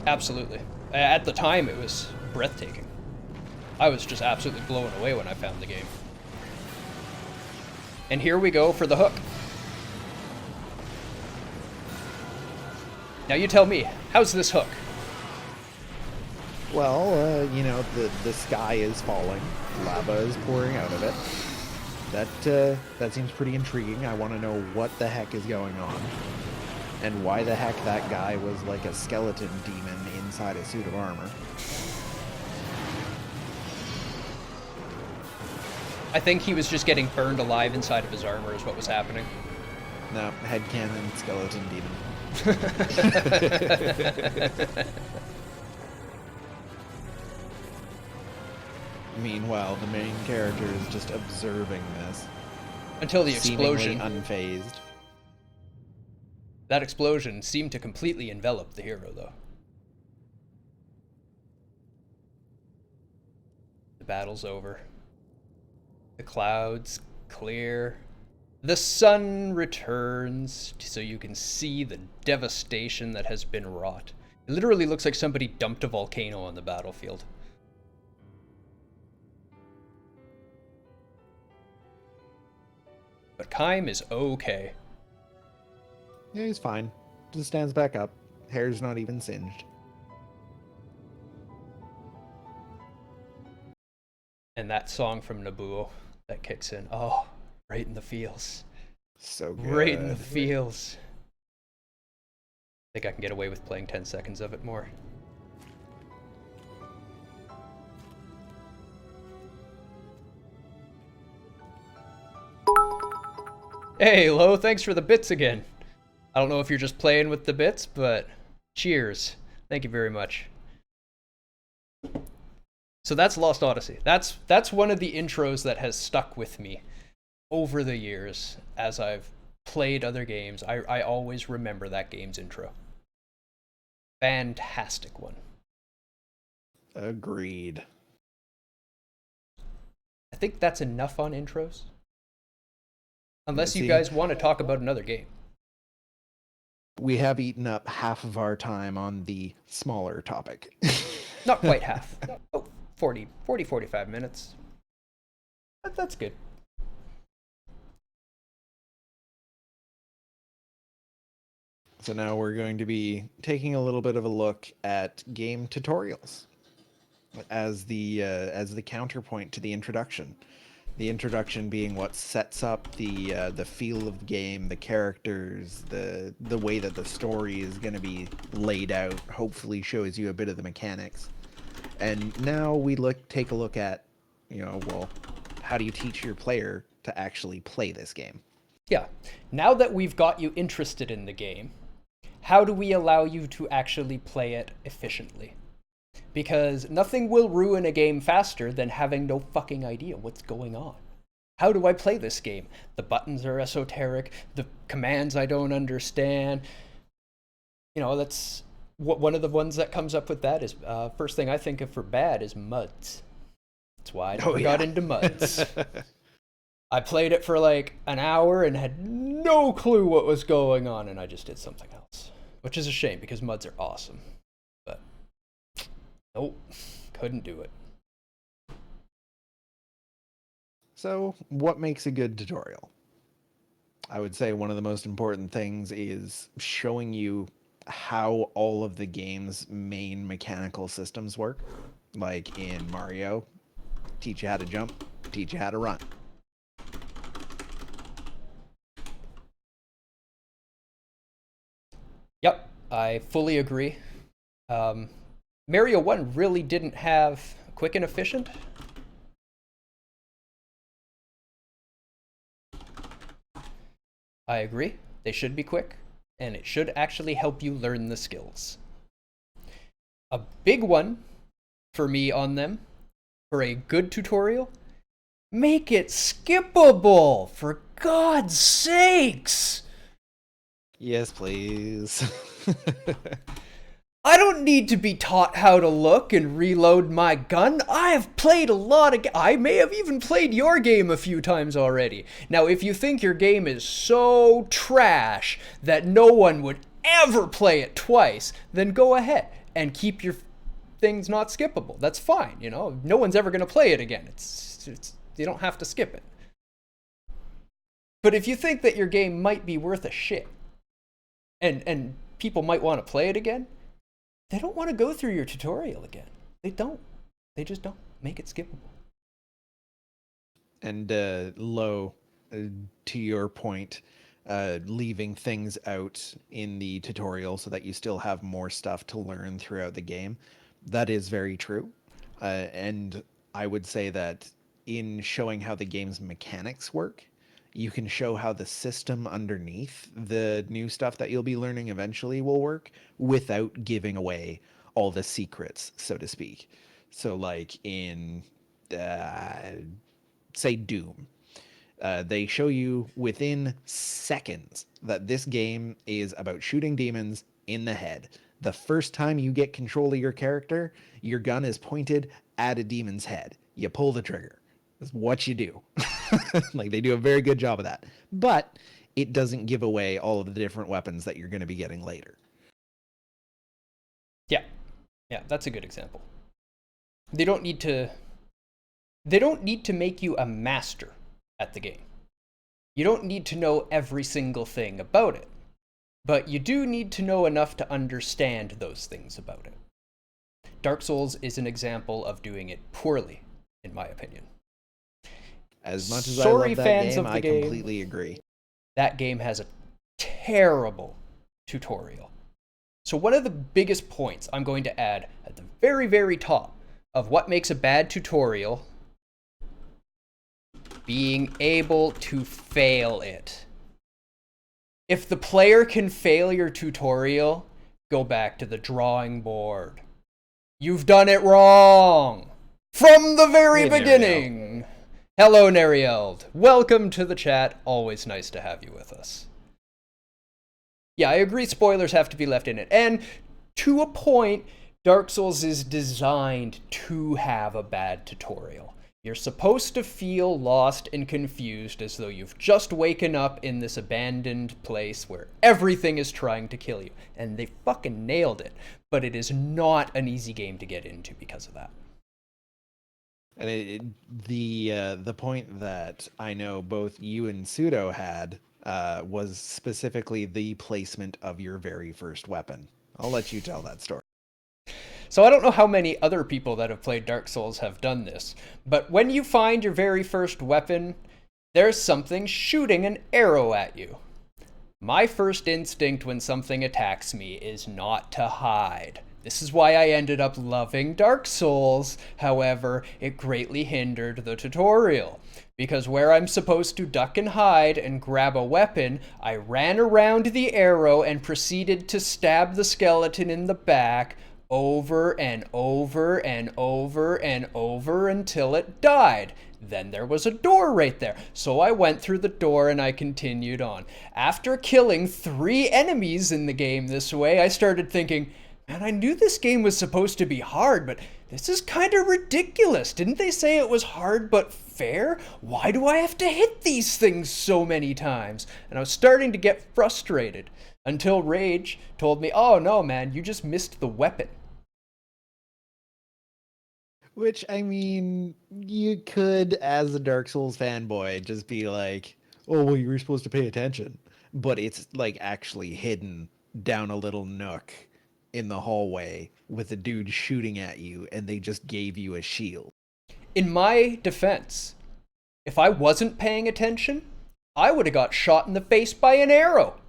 Absolutely. At the time, it was breathtaking. I was just absolutely blown away when I found the game. And here we go for the hook. Now you tell me, how's this hook? Well, the sky is falling, lava is pouring out of it. That seems pretty intriguing. I want to know what the heck is going on, and why the heck that guy was like a skeleton demon inside a suit of armor. I think he was just getting burned alive inside of his armor is what was happening. No, headcanon skeleton demon. Meanwhile, the main character is just observing this, Until the seemingly explosion. unfazed. That explosion seemed to completely envelop the hero, though. The battle's over. The clouds clear. The sun returns so you can see the devastation that has been wrought. It literally looks like somebody dumped a volcano on the battlefield. But Kaim is okay. Yeah, he's fine. Just stands back up. Hair's not even singed. And that song from Nabuo that kicks in. Oh, right in the feels. So good. Right in the feels. I think I can get away with playing 10 seconds of it more. Hey, Lo, thanks for the bits again. I don't know if you're just playing with the bits, but cheers. Thank you very much. So that's Lost Odyssey. That's one of the intros that has stuck with me over the years as I've played other games. I always remember that game's intro. Fantastic one. Agreed. I think that's enough on intros. Unless Let's you see. guys want to talk about another game. We have eaten up half of our time on the smaller topic. Not quite half. Oh, 45 minutes. That's good. So now we're going to be taking a little bit of a look at game tutorials as the counterpoint to the introduction. The introduction being what sets up the feel of the game, the characters, the way that the story is going to be laid out. Hopefully, shows you a bit of the mechanics. And now we take a look at, well, how do you teach your player to actually play this game? Yeah. Now that we've got you interested in the game, how do we allow you to actually play it efficiently? Because nothing will ruin a game faster than having no fucking idea what's going on. How do I play this game? The buttons are esoteric, the commands I don't understand. That's one of the ones that comes up with that is first thing I think of for bad is MUDs. That's why I never got into MUDs. I played it for like an hour and had no clue what was going on, and I just did something else. Which is a shame because MUDs are awesome. But nope, couldn't do it. So, what makes a good tutorial? I would say one of the most important things is showing you how all of the game's main mechanical systems work. Like in Mario, teach you how to jump, teach you how to run. Yep, I fully agree. Mario 1 really didn't have quick and efficient. I agree. They should be quick, and it should actually help you learn the skills. A big one for me on them, for a good tutorial, make it skippable, for God's sakes! Yes, please. I don't need to be taught how to look and reload my gun. I have played a lot of... I may have even played your game a few times already. Now, if you think your game is so trash that no one would ever play it twice, then go ahead and keep your things not skippable. That's fine, No one's ever going to play it again. It's you don't have to skip it. But if you think that your game might be worth a shit, and people might want to play it again, they don't want to go through your tutorial again. They don't. They just don't. Make it skippable. And Lo, to your point, leaving things out in the tutorial so that you still have more stuff to learn throughout the game, that is very true. And I would say that in showing how the game's mechanics work, you can show how the system underneath the new stuff that you'll be learning eventually will work without giving away all the secrets, so to speak. So, like in, uh, say, Doom, they show you within seconds that this game is about shooting demons in the head. The first time you get control of your character, your gun is pointed at a demon's head. You pull the trigger. That's what you do. Like, they do a very good job of that. But it doesn't give away all of the different weapons that you're going to be getting later. Yeah. Yeah, that's a good example. They don't need to make you a master at the game. You don't need to know every single thing about it, but you do need to know enough to understand those things about it. Dark Souls is an example of doing it poorly, in my opinion. As much as Sorry, I love that fans game, of the I game. completely agree. That game has a terrible tutorial. So one of the biggest points I'm going to add at the very, very top of what makes a bad tutorial: being able to fail it. If the player can fail your tutorial, go back to the drawing board. You've done it wrong from the very beginning. Hello, Nerield. Welcome to the chat. Always nice to have you with us. Yeah, I agree, spoilers have to be left in it. And to a point, Dark Souls is designed to have a bad tutorial. You're supposed to feel lost and confused as though you've just waken up in this abandoned place where everything is trying to kill you. And they fucking nailed it. But it is not an easy game to get into because of that. And the point that I know both you and Pseudo had was specifically the placement of your very first weapon. I'll let you tell that story. So I don't know how many other people that have played Dark Souls have done this, but when you find your very first weapon, there's something shooting an arrow at you. My first instinct when something attacks me is not to hide. This is why I ended up loving Dark Souls. However, it greatly hindered the tutorial, because where I'm supposed to duck and hide and grab a weapon, I ran around the arrow and proceeded to stab the skeleton in the back over and over and over and over until it died. Then there was a door right there, so I went through the door and I continued on. After killing 3 enemies in the game this way, I started thinking, man, I knew this game was supposed to be hard, but this is kind of ridiculous. Didn't they say it was hard but fair? Why do I have to hit these things so many times? And I was starting to get frustrated until Rage told me, oh no, man, you just missed the weapon. Which, I mean, you could, as a Dark Souls fanboy, just be like, oh, well, you were supposed to pay attention. But it's, like, actually hidden down a little nook in the hallway with a dude shooting at you, and they just gave you a shield. In my defense, if I wasn't paying attention, I would have got shot in the face by an arrow.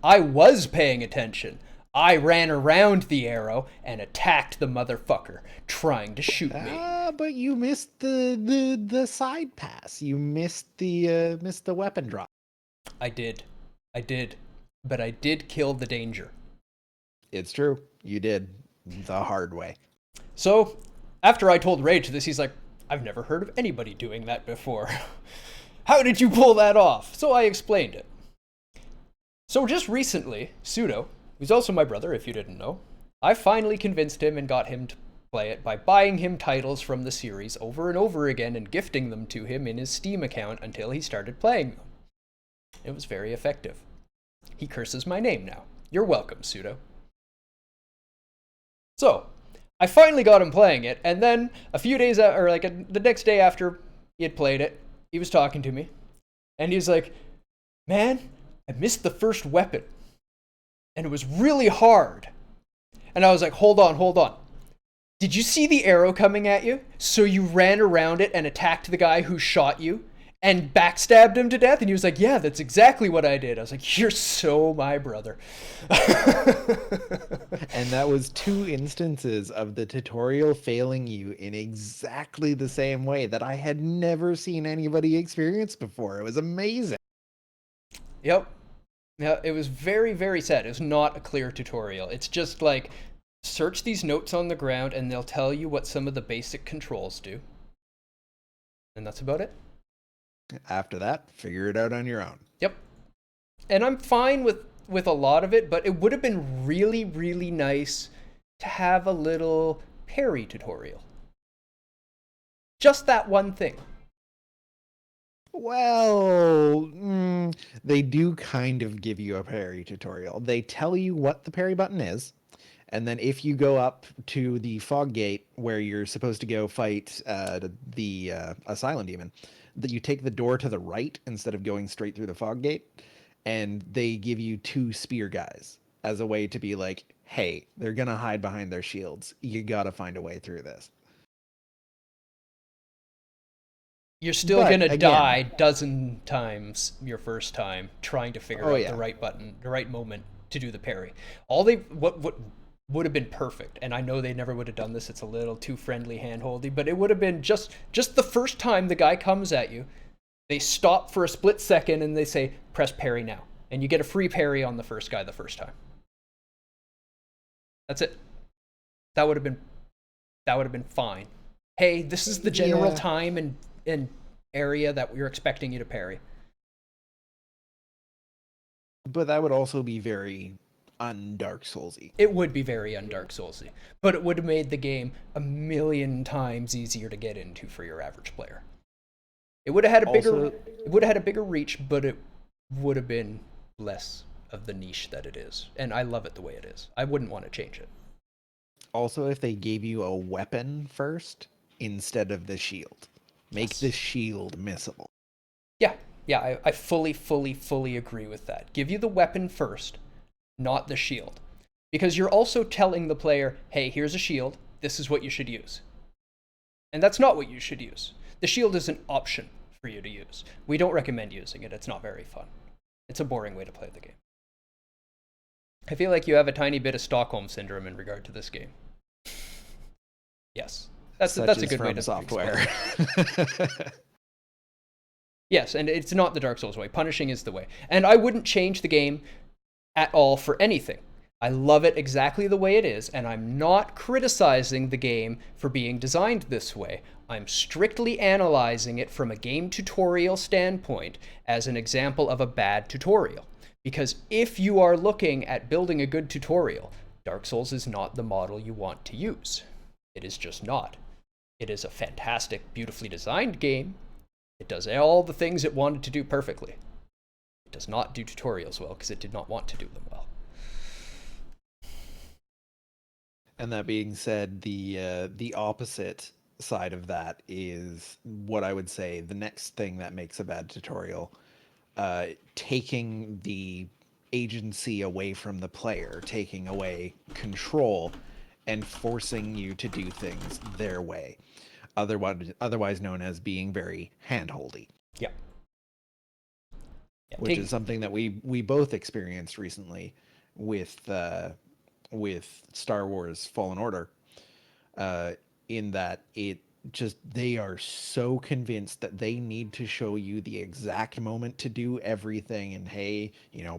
I was paying attention. I ran around the arrow and attacked the motherfucker trying to shoot me. But you missed the side pass. You missed the weapon drop. I did, but I did kill the danger. It's true. You did the hard way. So after I told Rage this, he's like, I've never heard of anybody doing that before. How did you pull that off? So I explained it. So just recently, Pseudo, who's also my brother if you didn't know, I finally convinced him and got him to play it by buying him titles from the series over and over again and gifting them to him in his Steam account until he started playing them. It was very effective. He curses my name now. You're welcome, Pseudo. So, I finally got him playing it, and then a few days, the next day after he had played it, he was talking to me, and he was like, man, I missed the first weapon, and it was really hard. And I was like, hold on. Did you see the arrow coming at you? So you ran around it and attacked the guy who shot you and backstabbed him to death? And he was like, yeah, that's exactly what I did. I was like, you're so my brother. And that was 2 instances of the tutorial failing you in exactly the same way that I had never seen anybody experience before. It was amazing. Yep. Yeah, it was very, very sad. It was not a clear tutorial. It's just like search these notes on the ground and they'll tell you what some of the basic controls do. And that's about it. After that, figure it out on your own. Yep. And I'm fine with a lot of it, but it would have been really, really nice to have a little parry tutorial. Just that one thing. Well, they do kind of give you a parry tutorial. They tell you what the parry button is, and then if you go up to the fog gate where you're supposed to go fight the asylum demon, that you take the door to the right instead of going straight through the fog gate, and they give you two spear guys as a way to be like, hey, they're gonna hide behind their shields. You gotta find a way through this. You're still But gonna die again, dozen times your first time trying to figure oh out the yeah, right button, the right moment to do the parry. All they what would have been perfect, and I know they never would have done this. It's a little too friendly handholdy, but it would have been just the first time the guy comes at you, they stop for a split second and they say press parry now, and you get a free parry on the first guy the first time. That's it. That would have been that would have been fine. Hey, this is the general yeah. time and area that we're expecting you to parry. But that would also be very un-Dark Soulsy. It would be very un-Dark Soulsy, but it would have made the game a million times easier to get into for your average player. It would have had a bigger Also, it would have had a bigger reach, but it would have been less of the niche that it is. And I love it the way it is. I wouldn't want to change it. also, if they gave you a weapon first instead of the shield, make the Yes. shield missable. Yeah, yeah, I fully, fully, fully agree with that. Give you the weapon first, not the shield. Because you're also telling the player, hey, here's a shield, this is what you should use. And that's not what you should use. The shield is an option for you to use. We don't recommend using it, it's not very fun. It's a boring way to play the game. I feel like you have a tiny bit of Stockholm syndrome in regard to this game. Yes, Such that's a as good way from to explain software. it. Yes, and it's not the Dark Souls way. Punishing is the way. And I wouldn't change the game at all for anything. I love it exactly the way it is, and I'm not criticizing the game for being designed this way. I'm strictly analyzing it from a game tutorial standpoint as an example of a bad tutorial. Because if you are looking at building a good tutorial, Dark Souls is not the model you want to use. It is just not. It is a fantastic, beautifully designed game. It does all the things it wanted to do perfectly. It does not do tutorials well because it did not want to do them well. And that being said, the opposite side of that is what I would say the next thing that makes a bad tutorial, taking the agency away from the player, taking away control, and forcing you to do things their way, otherwise known as being very handholdy, Yeah. Yeah. which is something that we both experienced recently with Star Wars Fallen Order, uh, in that it just they are so convinced that they need to show you the exact moment to do everything, and hey,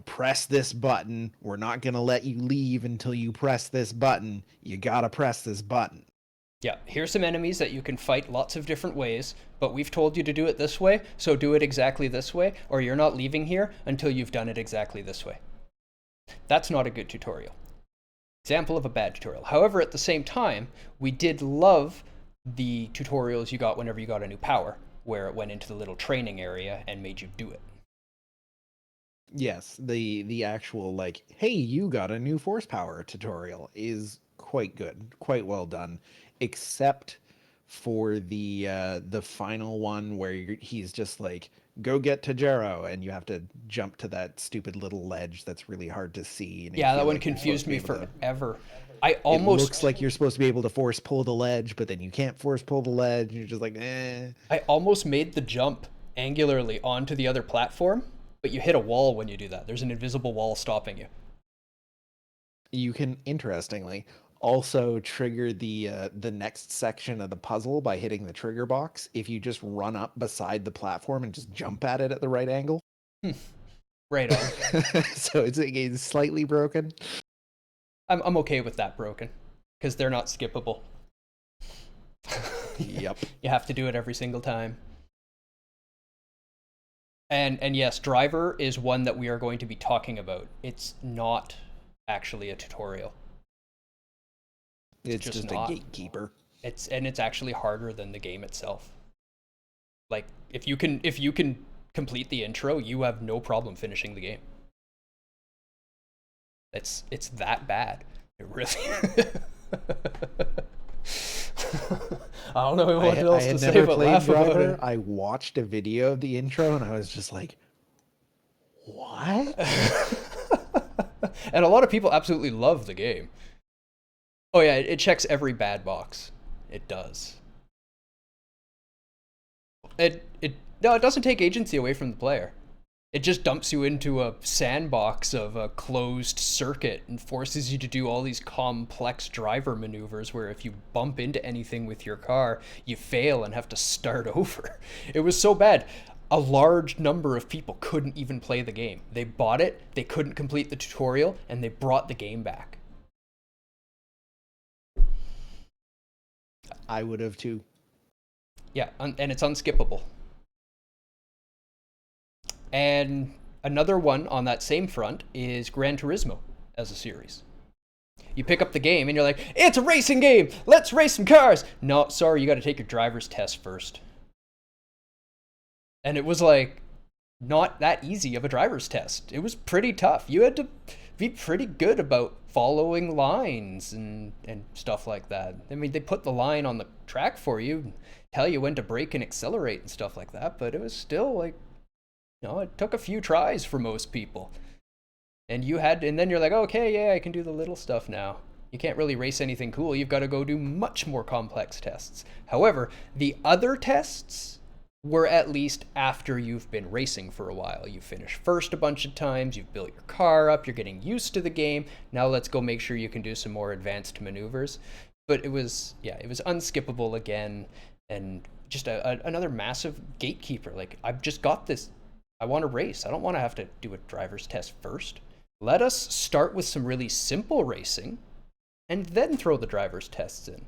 press this button, we're not going to let you leave until you press this button, you gotta press this button. Yeah. Here's some enemies that you can fight lots of different ways, but we've told you to do it this way, so do it exactly this way, or you're not leaving here until you've done it exactly this way. That's not a good tutorial. Example of a bad tutorial. However, at the same time, we did love the tutorials you got whenever you got a new power, where it went into the little training area and made you do it. Yes, the actual like, hey, you got a new force power tutorial is quite good, quite well done, except for the final one where he's just like, go get Tajero, and you have to jump to that stupid little ledge that's really hard to see, and you Yeah, that feel one like you're supposed confused to be me able to. forever. I It looks almost like you're supposed to be able to force pull the ledge, but then you can't force pull the ledge. And you're just like, eh. I almost made the jump angularly onto the other platform, but you hit a wall when you do that. There's an invisible wall stopping you. You can, interestingly, also trigger the next section of the puzzle by hitting the trigger box if you just run up beside the platform and just jump at it at the right angle. Right on. So it's slightly broken. I'm okay with that broken because they're not skippable. Yep. You have to do it every single time. And yes, driver is one that we are going to be talking about. It's not actually a tutorial. It's It's just just a not. gatekeeper. It's actually harder than the game itself. Like if you can complete the intro, you have no problem finishing the game. It's that bad. It really. I don't know what I else to had say never but played laugh about Driver. it. I watched a video of the intro and I was just like, what? And a lot of people absolutely love the game. Oh yeah, it checks every bad box. It does. It no, it doesn't take agency away from the player. It just dumps you into a sandbox of a closed circuit and forces you to do all these complex driver maneuvers where if you bump into anything with your car, you fail and have to start over. It was so bad. A large number of people couldn't even play the game. They bought it, they couldn't complete the tutorial, and they brought the game back. I would have too. Yeah, and it's unskippable. And another one on that same front is Gran Turismo as a series. You pick up the game and you're like, it's a racing game. Let's race some cars. No, sorry, you got to take your driver's test first. And it was like not that easy of a driver's test. It was pretty tough. You had to be pretty good about following lines and stuff like that. I mean, they put the line on the track for you, tell you when to brake and accelerate and stuff like that, but it was still like, it took a few tries for most people. And then you're like, okay, yeah, I can do the little stuff now. You can't really race anything cool. You've got to go do much more complex tests. However, the other tests were at least after you've been racing for a while. You finish first a bunch of times, you've built your car up, you're getting used to the game. Now let's go make sure you can do some more advanced maneuvers. But it was unskippable again, and just another massive gatekeeper. Like, I've just got this. I want to race. I don't want to have to do a driver's test first. Let us start with some really simple racing and then throw the driver's tests in.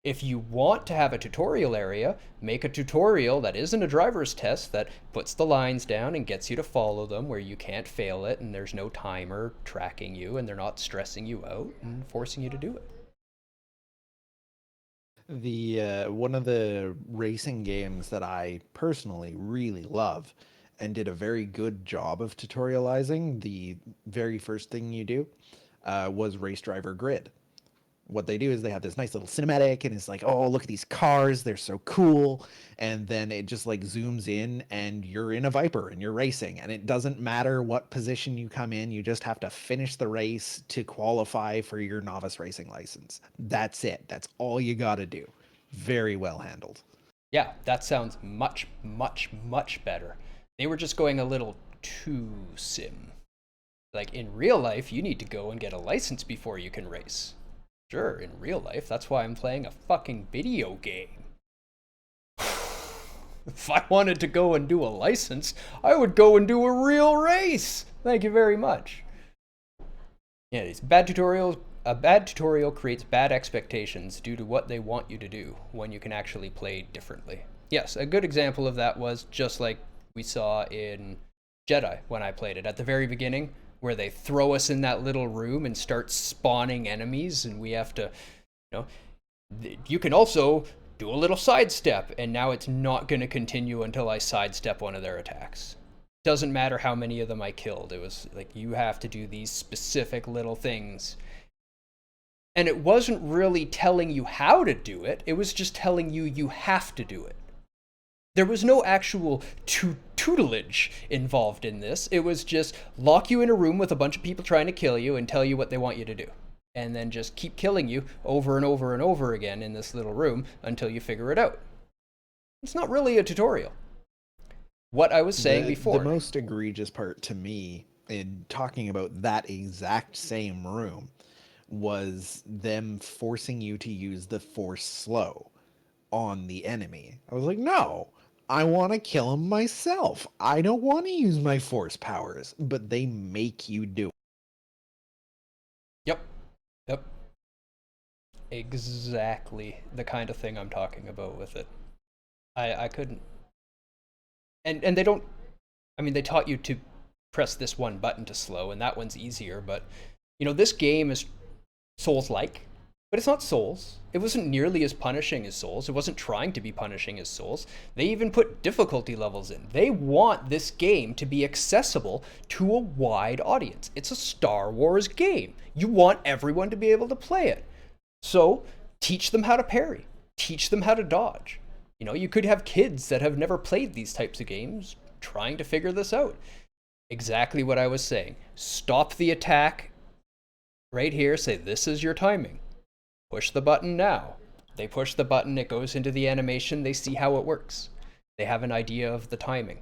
If you want to have a tutorial area, make a tutorial that isn't a driver's test that puts the lines down and gets you to follow them where you can't fail it and there's no timer tracking you and they're not stressing you out and forcing you to do it. The one of the racing games that I personally really love and did a very good job of tutorializing the very first thing you do was Race Driver Grid. What they do is they have this nice little cinematic and it's like, oh, look at these cars, they're so cool. And then it just like zooms in and you're in a Viper and you're racing, and it doesn't matter what position you come in, you just have to finish the race to qualify for your novice racing license. That's it. That's all you got to do. Very well handled. Yeah, that sounds much, much, much better. They were just going a little too sim. Like in real life, you need to go and get a license before you can race. Sure, in real life, that's why I'm playing a fucking video game. If I wanted to go and do a license, I would go and do a real race. Thank you very much. Yeah, these bad tutorials. A bad tutorial creates bad expectations due to what they want you to do when you can actually play differently. Yes, a good example of that was just like we saw in Jedi when I played it at the very beginning, where they throw us in that little room and start spawning enemies, and we have to, you know, you can also do a little sidestep, and now it's not going to continue until I sidestep one of their attacks. Doesn't matter how many of them I killed. It was like you have to do these specific little things. And it wasn't really telling you how to do it, it was just telling you you have to do it. There was no actual tutelage involved in this. It was just lock you in a room with a bunch of people trying to kill you and tell you what they want you to do. And then just keep killing you over and over and over again in this little room until you figure it out. It's not really a tutorial. What I was saying before. The most egregious part to me in talking about that exact same room was them forcing you to use the force slow on the enemy. I was like, no, I want to kill him myself. I don't want to use my force powers, but they make you do it. Yep. Yep. Exactly the kind of thing I'm talking about with it. I couldn't. And they don't. I mean, they taught you to press this one button to slow, and that one's easier. But this game is Souls-like, but it's not Souls. It wasn't nearly as punishing as Souls. It wasn't trying to be punishing as Souls. They even put difficulty levels in. They want this game to be accessible to a wide audience. It's a Star Wars game. You want everyone to be able to play it. So teach them how to parry. Teach them how to dodge. You could have kids that have never played these types of games trying to figure this out. Exactly what I was saying. Stop the attack right here. Say, this is your timing. Push the button now. They push the button, it goes into the animation, they see how it works. They have an idea of the timing.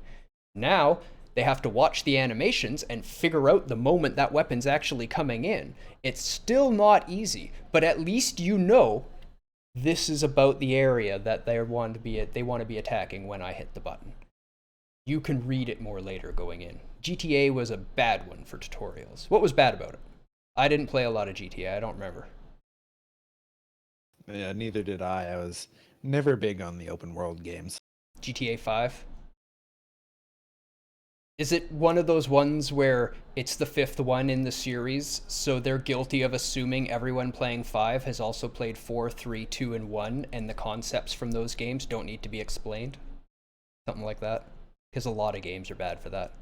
Now, they have to watch the animations and figure out the moment that weapon's actually coming in. It's still not easy, but at least this is about the area that they want to be attacking when I hit the button. You can read it more later going in. GTA was a bad one for tutorials. What was bad about it? I didn't play a lot of GTA, I don't remember. Yeah, neither did I. I was never big on the open world games. GTA 5? Is it one of those ones where it's the fifth one in the series, so they're guilty of assuming everyone playing 5 has also played 4, 3, 2, and 1, and the concepts from those games don't need to be explained? Something like that. Because a lot of games are bad for that.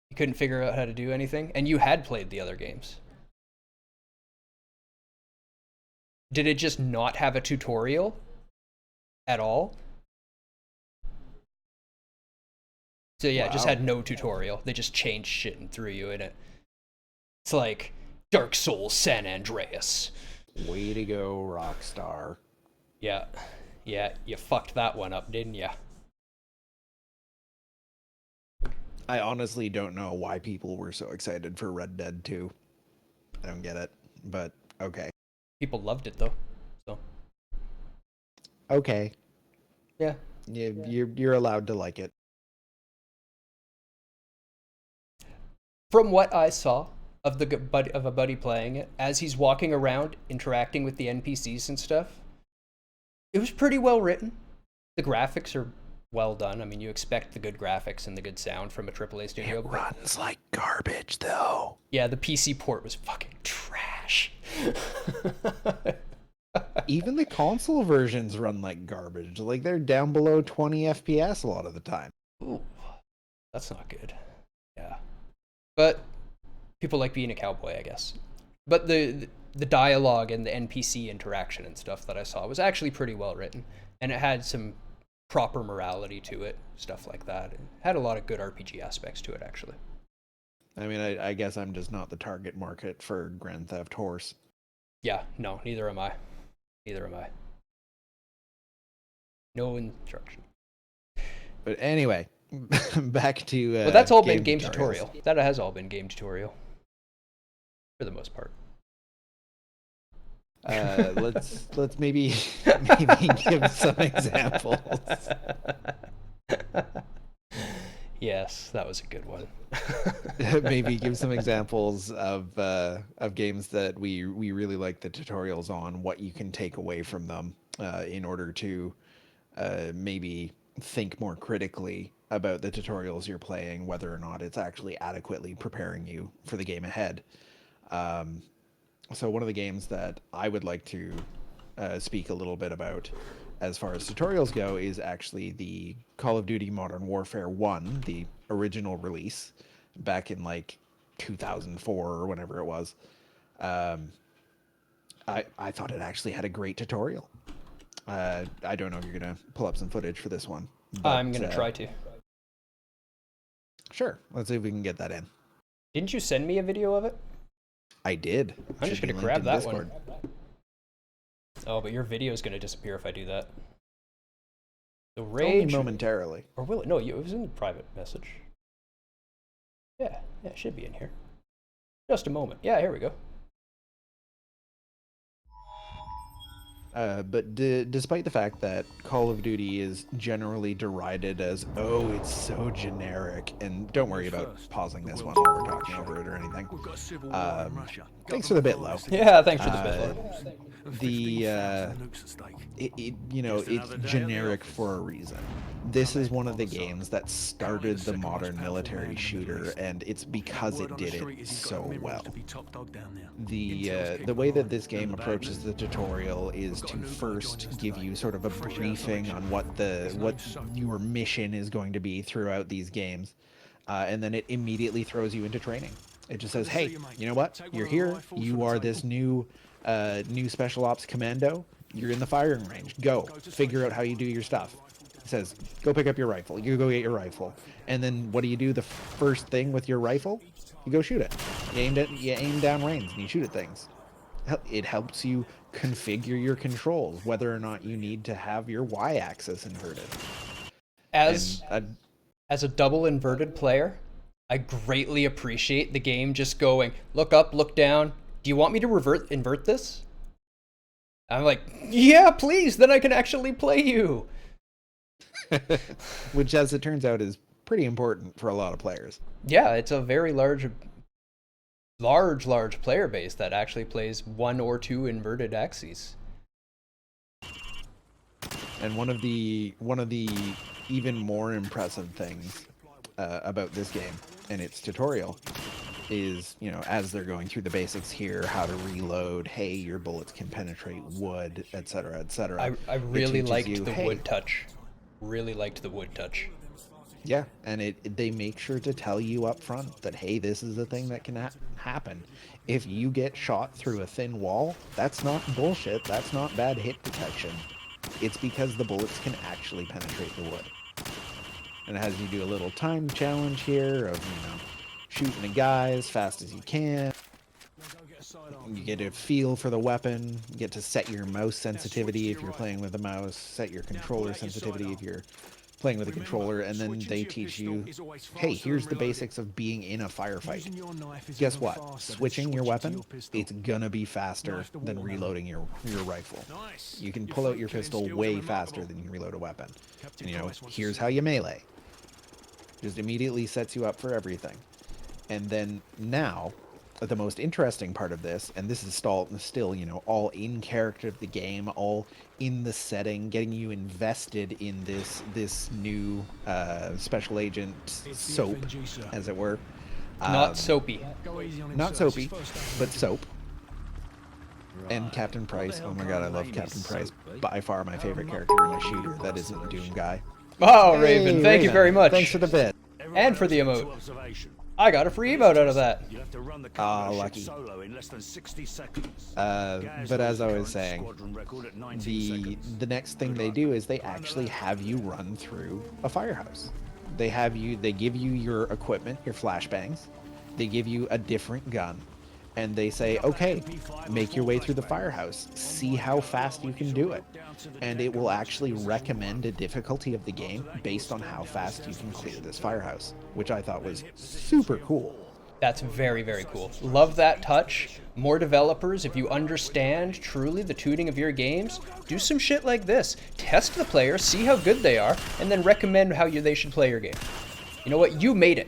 You couldn't figure out how to do anything, and you had played the other games. Did it just not have a tutorial at all? So yeah, it just had no tutorial. They just changed shit and threw you in it. It's like Dark Souls San Andreas. Way to go, Rockstar. Yeah, you fucked that one up, didn't ya? I honestly don't know why people were so excited for Red Dead 2. I don't get it, but okay. People loved it though, so. Okay. Yeah. You're allowed to like it. From what I saw of a buddy playing it, as he's walking around interacting with the NPCs and stuff, it was pretty well written. The graphics are well done. I mean, you expect the good graphics and the good sound from a AAA studio. It runs like garbage, though. Yeah, the PC port was fucking trash. Even the console versions run like garbage. Like, they're down below 20 FPS a lot of the time. Ooh, that's not good. Yeah. But people like being a cowboy, I guess. But the dialogue and the NPC interaction and stuff that I saw was actually pretty well written. And it had some proper morality to it, stuff like that. It had a lot of good RPG aspects to it, actually. I mean, I guess I'm just not the target market for Grand Theft Horse. Yeah, no, neither am I. Neither am I. No instruction. But anyway, back to But that's all been game tutorial. That has all been game tutorial. For the most part. Let's maybe give some examples. Yes, that was a good one. Maybe give some examples of games that we really like the tutorials on, what you can take away from them in order to maybe think more critically about the tutorials you're playing, whether or not it's actually adequately preparing you for the game ahead. So one of the games that I would like to speak a little bit about as far as tutorials go is actually the Call of Duty Modern Warfare 1, the original release back in like 2004 or whenever it was. I thought it actually had a great tutorial. I don't know if you're going to pull up some footage for this one. But, I'm going to try to. Sure. Let's see if we can get that in. Didn't you send me a video of it? I did. I'm just going to grab that one. Oh, but your video is going to disappear if I do that. The rage... Only momentarily. Or will it? No, it was in the private message. Yeah, it should be in here. Just a moment. Yeah, here we go. But despite the fact that Call of Duty is generally derided as, oh, it's so generic, and don't worry about pausing this one while we're talking over it or anything. Thanks for the bit low. Yeah, thanks for the bit, Uh, Lord. the it's generic for a reason. This is one of the games that started the modern military shooter, and it's because it did it so well. The way that this game approaches the tutorial is to first give you sort of a briefing on what your mission is going to be throughout these games, and then it immediately throws you into training. It just says, "Hey, you know what? You're here. You are this new special ops commando. You're in the firing range. Go figure out how you do your stuff." It says, "Go pick up your rifle. You go get your rifle." And then what do you do the first thing with your rifle? You go shoot it. You aim down range and you shoot at things. It helps you configure your controls, whether or not you need to have your Y-axis inverted. As And as a double inverted player, I greatly appreciate the game just going, look up, look down. Do you want me to invert this? I'm like, yeah, please, then I can actually play you. which, as it turns out, is pretty important for a lot of players. Yeah, it's a very large player base that actually plays one or two inverted axes. And one of the even more impressive things about this game and its tutorial is, as they're going through the basics here, how to reload, hey, your bullets can penetrate wood, etc., etc. I really liked the wood touch. Really liked the wood touch. Yeah, and they make sure to tell you up front that, hey, this is a thing that can happen. If you get shot through a thin wall, that's not bullshit. That's not bad hit detection. It's because the bullets can actually penetrate the wood. And it has you do a little time challenge here of, shooting a guy as fast as you can. You get a feel for the weapon. You get to set your mouse sensitivity if you're playing with a mouse. Set your controller sensitivity if you're playing with a controller. And then they teach you, hey, here's the basics of being in a firefight. Guess what? Switching your weapon, it's gonna be faster than reloading your rifle. You can pull out your pistol way faster than you reload a weapon. And, here's how you melee. Just immediately sets you up for everything. And then now, the most interesting part of this, and this is still, all in character of the game, all in the setting, getting you invested in this new special agent soap, as it were. Not soapy. Not soapy, but soap. And Captain Price. Oh my god, I love Captain Price. By far my favorite character in a shooter that isn't Doom Guy. Oh, Raven, thank you very much. Thanks for the bit. And for the emote. I got a free emote out of that. Lucky. But as I was saying, the next thing they do is they actually have you run through a firehouse. They give you your equipment, your flashbangs. They give you a different gun. And they say, okay, make your way through the firehouse. See how fast you can do it. And it will actually recommend a difficulty of the game based on how fast you can clear this firehouse, which I thought was super cool. That's very, very cool. Love that touch. More developers, if you understand truly the tuning of your games, do some shit like this. Test the player, see how good they are, and then recommend how they should play your game. You know what? You made it.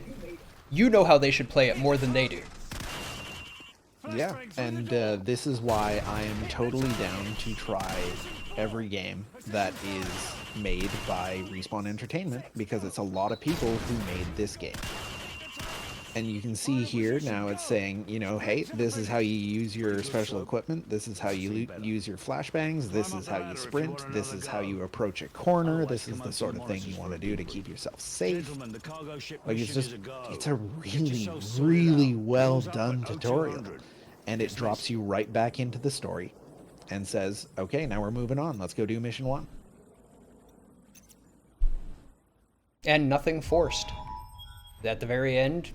You know how they should play it more than they do. Yeah, and this is why I am totally down to try every game that is made by Respawn Entertainment, because it's a lot of people who made this game. And you can see here now it's saying, hey, this is how you use your special equipment, this is how you use your flashbangs, this is how you sprint, this is how you approach a corner, this is the sort of thing you want to do to keep yourself safe. Like, it's a really, really well done tutorial. And it drops you right back into the story and says, okay, now we're moving on. Let's go do mission 1. And nothing forced. At the very end,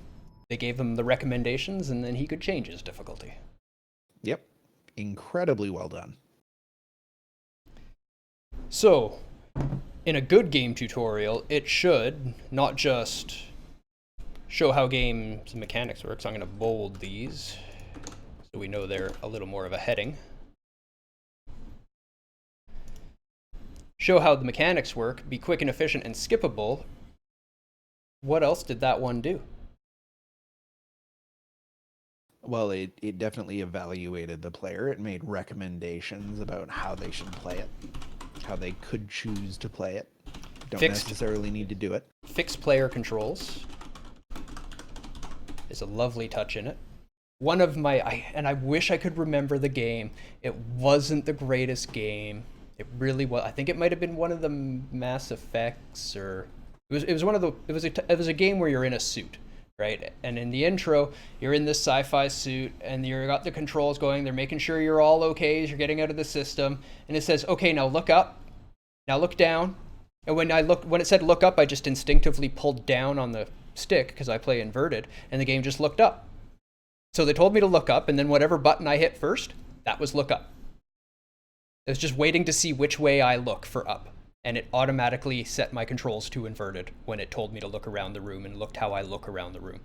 they gave him the recommendations, and then he could change his difficulty. Yep. Incredibly well done. So, in a good game tutorial, it should not just show how games mechanics work. So I'm going to bold these so we know they're a little more of a heading. show how the mechanics work, be quick and efficient and skippable. What else did that one do? Well, it definitely evaluated the player. It made recommendations about how they should play it, how they could choose to play it. Don't Fixed necessarily need to do it. fixed player controls is a lovely touch in it. One of and I wish I could remember the game. It wasn't the greatest game. It really was. I think it might have been one of the Mass Effects, or it was one of the it was a game where you're in a suit, right? And in the intro, you're in this sci-fi suit, and you got the controls going. They're making sure you're all okay as you're getting out of the system, and it says, "Okay, now look up, now look down." And when it said look up, I just instinctively pulled down on the stick because I play inverted, and the game just looked up. So they told me to look up, and then whatever button I hit first, that was look up. I was just waiting to see which way I look for up, and it automatically set my controls to inverted when it told me to look around the room and looked how I look around the room.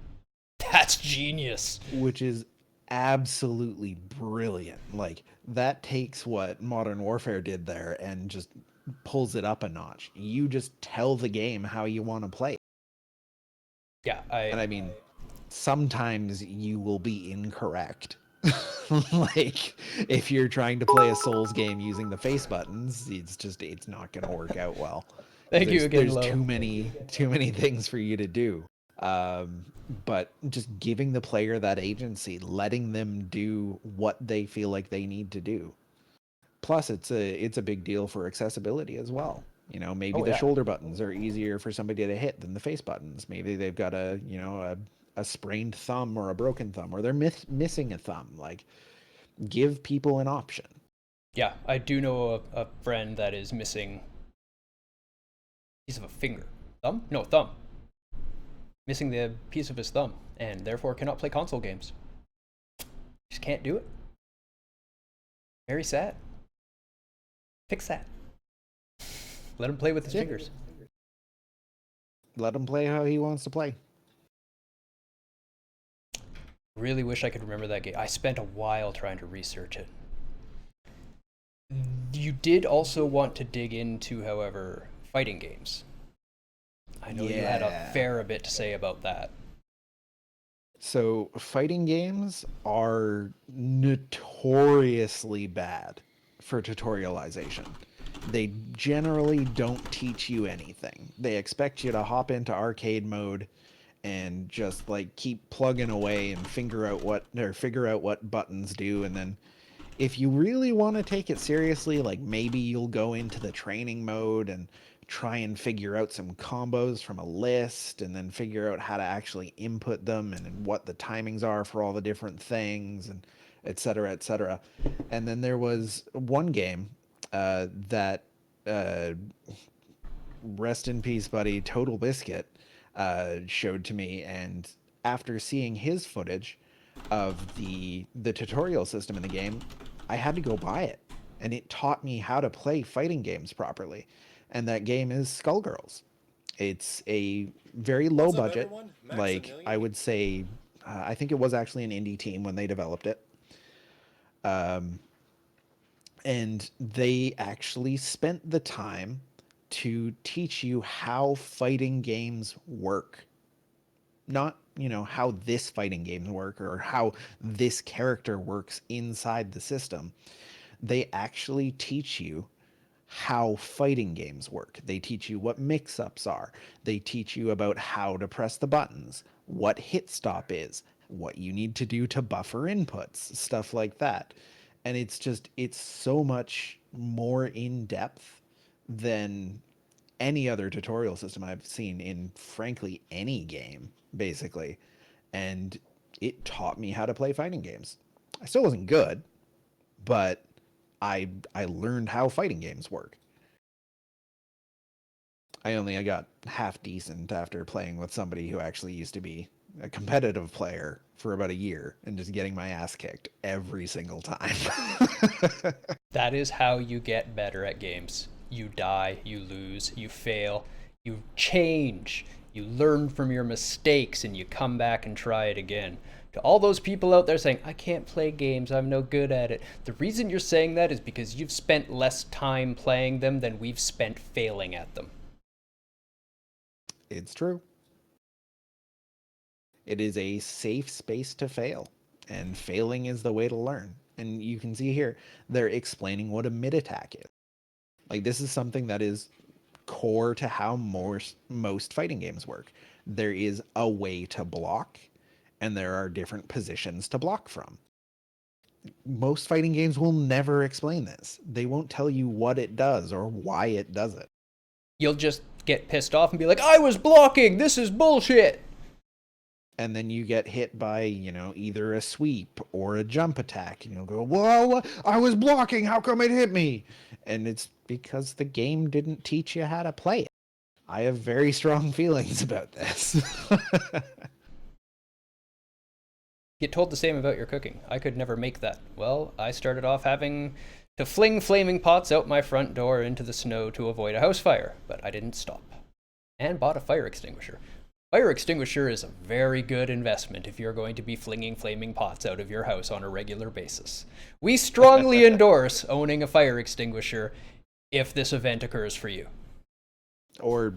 That's genius. Which is absolutely brilliant. Like, that takes what Modern Warfare did there and just pulls it up a notch. You just tell the game how you want to play. Yeah, And I mean, sometimes you will be incorrect. Like, if you're trying to play a Souls game using the face buttons, it's not going to work out well. Thank you again, There's Lo. too many things for you to do. But just giving the player that agency, letting them do what they feel like they need to do. Plus, it's a big deal for accessibility as well. You know, maybe the shoulder buttons are easier for somebody to hit than the face buttons. Maybe they've got a sprained thumb or a broken thumb, or they're missing a thumb. Like, give people an option. Yeah, I do know a friend that is missing a piece of a finger. Thumb? No, thumb. Missing the piece of his thumb, and therefore cannot play console games. Just can't do it. Very sad. Fix that. Let him play with his fingers. Let him play how he wants to play. Really wish I could remember that game. I spent a while trying to research it. You did also want to dig into, however, fighting games. I know you had a fair bit to say about that. So, fighting games are notoriously bad for tutorialization. They generally don't teach you anything. They expect you to hop into arcade mode and just like keep plugging away and figure out what buttons do, and then if you really want to take it seriously, like maybe you'll go into the training mode and try and figure out some combos from a list, and then figure out how to actually input them and what the timings are for all the different things, and et cetera, et cetera. And then there was one game that rest in peace, buddy, Total Biscuit showed to me, and after seeing his footage of the tutorial system in the game, I had to go buy it, and it taught me how to play fighting games properly. And that game is Skullgirls. It's a very low budget, like I would say, I think it was actually an indie team when they developed it. And they actually spent the time to teach you how fighting games work. Not, how this fighting games work or how this character works inside the system. They actually teach you how fighting games work. They teach you what mix-ups are. They teach you about how to press the buttons, what hit stop is, what you need to do to buffer inputs, stuff like that. And it's so much more in depth than any other tutorial system I've seen in, frankly, any game, basically. And it taught me how to play fighting games. I still wasn't good, but I learned how fighting games work. I got half decent after playing with somebody who actually used to be a competitive player for about a year and just getting my ass kicked every single time. That is how you get better at games. You die, you lose, you fail, you change, you learn from your mistakes, and you come back and try it again. To all those people out there saying, I can't play games, I'm no good at it. The reason you're saying that is because you've spent less time playing them than we've spent failing at them. It's true. It is a safe space to fail, and failing is the way to learn. And you can see here, they're explaining what a mid attack is. Like, this is something that is core to how most fighting games work. There is a way to block, and there are different positions to block from. Most fighting games will never explain this. They won't tell you what it does or why it does it. You'll just get pissed off and be like, I was blocking, this is bullshit. And then you get hit by, either a sweep or a jump attack. And you'll go, whoa, I was blocking, how come it hit me? And it's because the game didn't teach you how to play it. I have very strong feelings about this. Get told the same about your cooking. I could never make that. Well, I started off having to fling flaming pots out my front door into the snow to avoid a house fire, but I didn't stop. And bought a fire extinguisher. Fire extinguisher is a very good investment if you're going to be flinging flaming pots out of your house on a regular basis. We strongly endorse owning a fire extinguisher if this event occurs for you. Or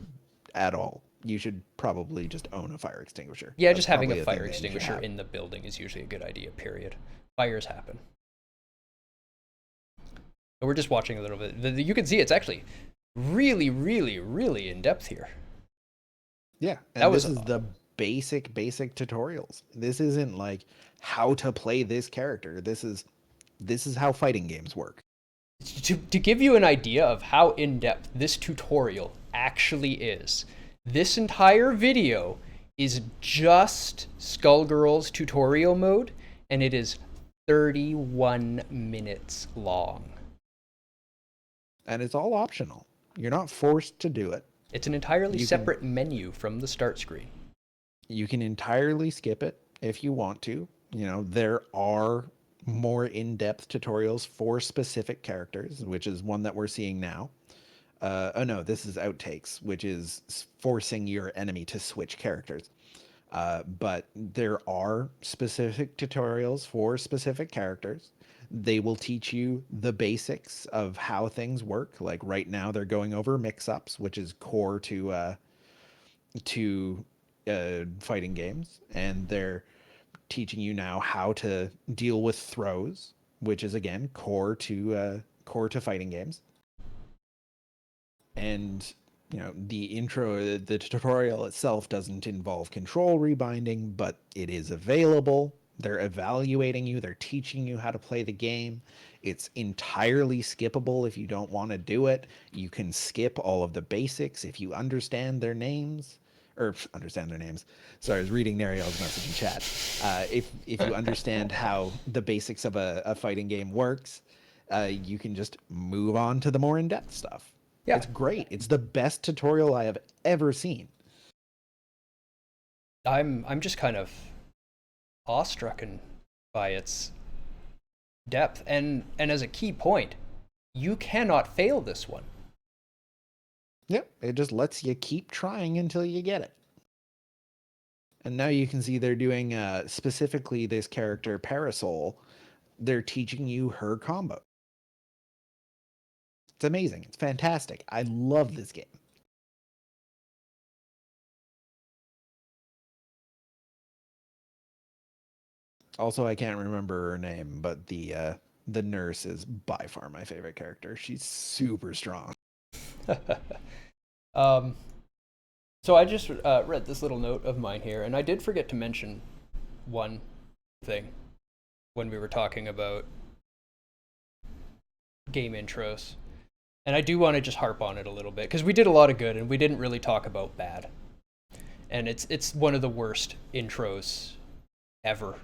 at all. You should probably just own a fire extinguisher. Yeah, just having a fire extinguisher in the building is usually a good idea, period. Fires happen. We're just watching a little bit. You can see it's actually really, really, really in-depth here. Yeah, and this is the basic tutorials. This isn't like how to play this character. This is how fighting games work. To give you an idea of how in-depth this tutorial actually is, this entire video is just Skullgirl's tutorial mode, and it is 31 minutes long. And it's all optional. You're not forced to do it. It's an entirely separate menu from the start screen. You can entirely skip it if you want to. There are more in-depth tutorials for specific characters, which is one that we're seeing now. Oh no, this is outtakes, which is forcing your enemy to switch characters. But there are specific tutorials for specific characters. They will teach you the basics of how things work. Like right now, they're going over mix-ups, which is core to fighting games, and they're teaching you now how to deal with throws, which is again core to fighting games. And the tutorial itself doesn't involve control rebinding, but it is available. They're evaluating you. They're teaching you how to play the game. It's entirely skippable if you don't want to do it. You can skip all of the basics if you understand their names. Sorry, I was reading Nariel's message in chat. If you understand how the basics of a fighting game works, you can just move on to the more in-depth stuff. Yeah. It's great. It's the best tutorial I have ever seen. I'm just kind of awestruck by its depth, and as a key point, you cannot fail this one. Yep, it just lets you keep trying until you get it. And now you can see they're doing specifically this character Parasol. They're teaching you her combo. It's amazing. It's fantastic. I love this game. Also, I can't remember her name, but the nurse is by far my favorite character. She's super strong. So I just read this little note of mine here, and I did forget to mention one thing when we were talking about game intros. And I do want to just harp on it a little bit, because we did a lot of good, and we didn't really talk about bad. And it's one of the worst intros ever.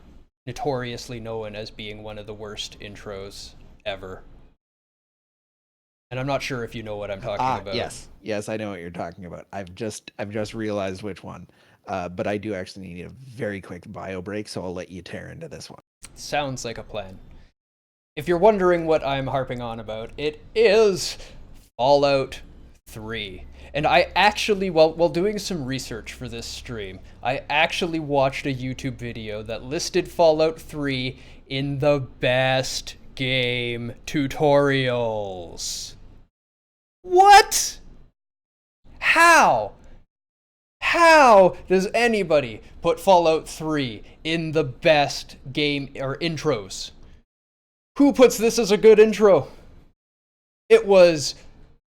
Notoriously known as being one of the worst intros ever. And I'm not sure if you know what I'm talking about. Yes, I know what you're talking about. I've just realized which one. But I do actually need a very quick bio break, so I'll let you tear into this one. Sounds like a plan. If you're wondering what I'm harping on about, it is Fallout 3. And I actually, while doing some research for this stream, I actually watched a YouTube video that listed Fallout 3 in the best game tutorials. What? How? How does anybody put Fallout 3 in the best game or intros? Who puts this as a good intro? It was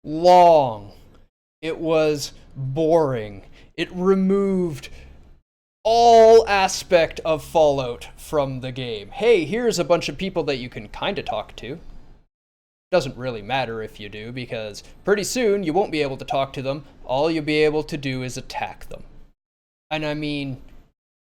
long. It was boring. It removed all aspect of Fallout from the game. Hey, here's a bunch of people that you can kind of talk to. Doesn't really matter if you do, because pretty soon you won't be able to talk to them. All you'll be able to do is attack them. And I mean,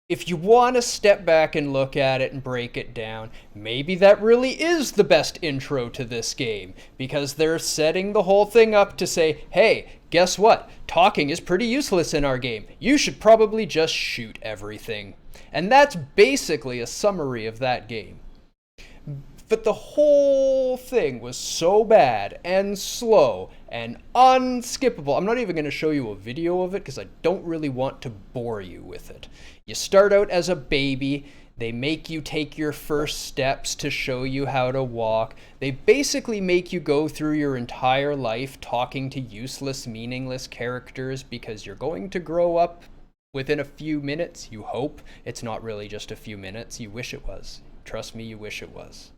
if you want to step back and look at it and break it down, maybe that really is the best intro to this game, because they're setting the whole thing up to say, hey, guess what? Talking is pretty useless in our game. You should probably just shoot everything. And that's basically a summary of that game. But the whole thing was so bad and slow and unskippable. I'm not even going to show you a video of it because I don't really want to bore you with it. You start out as a baby. They make you take your first steps to show you how to walk. They basically make you go through your entire life talking to useless, meaningless characters because you're going to grow up within a few minutes. You hope it's not really just a few minutes. You wish it was. Trust me, you wish it was.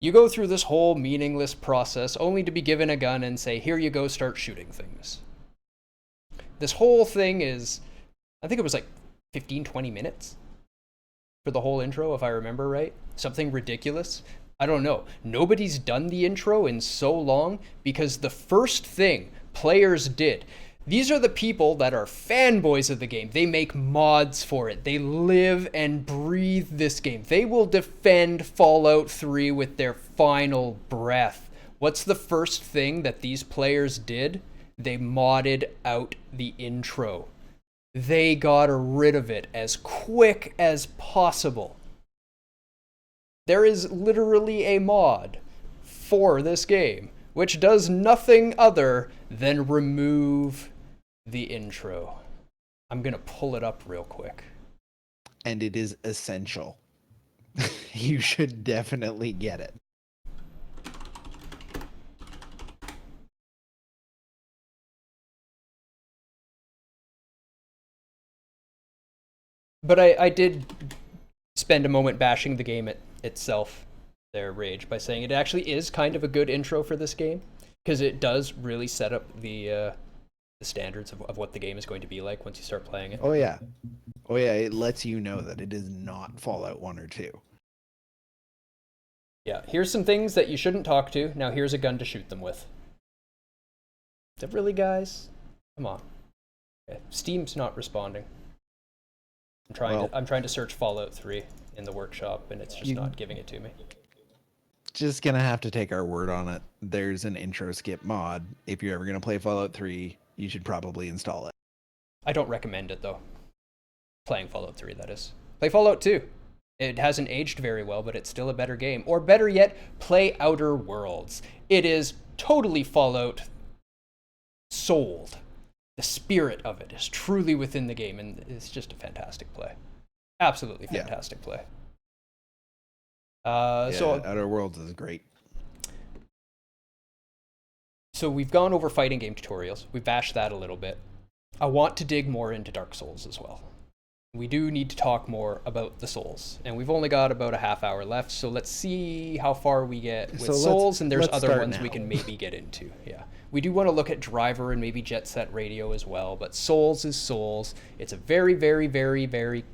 You go through this whole meaningless process only to be given a gun and say, here you go, start shooting things. This whole thing is, I think it was like 15, 20 minutes for the whole intro, if I remember right. Something ridiculous. I don't know. Nobody's done the intro in so long because the first thing players did, these are the people that are fanboys of the game. They make mods for it. They live and breathe this game. They will defend Fallout 3 with their final breath. What's the first thing that these players did? They modded out the intro. They got rid of it as quick as possible. There is literally a mod for this game, which does nothing other than remove the intro. I'm gonna pull it up real quick. And it is essential. You should definitely get it. But I did spend a moment bashing the game itself, their Rage, by saying it actually is kind of a good intro for this game, because it does really set up the standards of what the game is going to be like once you start playing it. Oh yeah. Oh yeah, it lets you know that it is not Fallout 1 or 2. Yeah, here's some things that you shouldn't talk to. Now here's a gun to shoot them with. Is that really, guys? Come on. Okay. Steam's not responding. I'm trying to search Fallout 3 in the workshop, and it's just not giving it to me. Just gonna have to take our word on it. There's an intro skip mod. If you're ever gonna play Fallout 3, you should probably install it. I don't recommend it, though. Playing Fallout 3, that is. Play Fallout 2. It hasn't aged very well, but it's still a better game. Or better yet, play Outer Worlds. It is totally Fallout souled. The spirit of it is truly within the game, and it's just a fantastic play. Absolutely fantastic play. So Outer Worlds is great. So we've gone over fighting game tutorials. We bashed that a little bit. I want to dig more into Dark Souls as well. We do need to talk more about the Souls, and we've only got about a half hour left, so let's see how far we get with Souls, and there's other ones we can maybe get into. Yeah, we do want to look at Driver and maybe Jet Set Radio as well, but Souls is Souls. It's a very, very, very, very,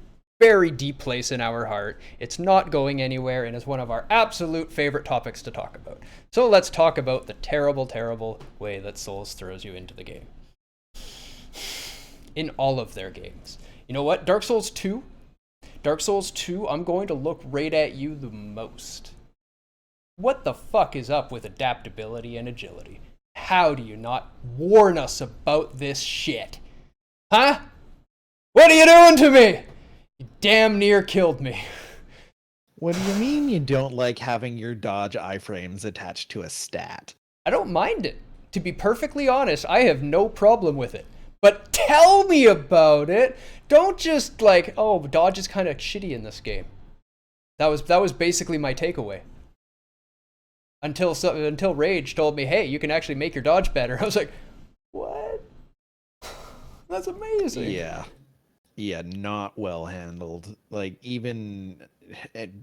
very deep place in our heart. It's not going anywhere, and is one of our absolute favorite topics to talk about. So let's talk about the terrible, terrible way that Souls throws you into the game. In all of their games. You know what? Dark Souls 2, I'm going to look right at you the most. What the fuck is up with adaptability and agility? How do you not warn us about this shit? Huh? What are you doing to me? You damn near killed me. What do you mean you don't like having your dodge iframes attached to a stat? I don't mind it. to be perfectly honest, I have no problem with it. But tell me about it. Don't just like, oh, dodge is kind of shitty in this game. That was basically my takeaway. Until Rage told me, hey, you can actually make your dodge better. I was like, what? That's amazing. Yeah. Yeah, not well handled. Like, even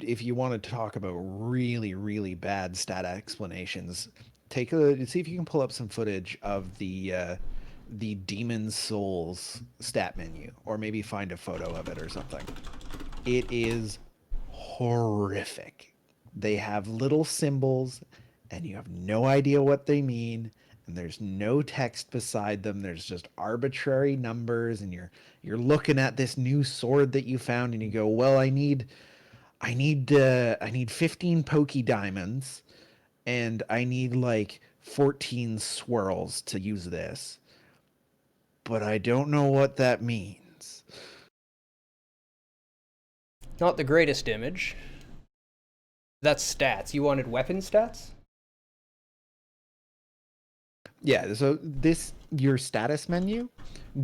if you want to talk about really, really bad stat explanations, see if you can pull up some footage of the Demon Souls stat menu, or maybe find a photo of it or something. It is horrific. They have little symbols, and you have no idea what they mean, and there's no text beside them. There's just arbitrary numbers, and you're looking at this new sword that you found, and you go, "Well, I need 15 pokey diamonds, and I need like 14 swirls to use this, but I don't know what that means." Not the greatest image. That's stats. You wanted weapon stats? Yeah, so your status menu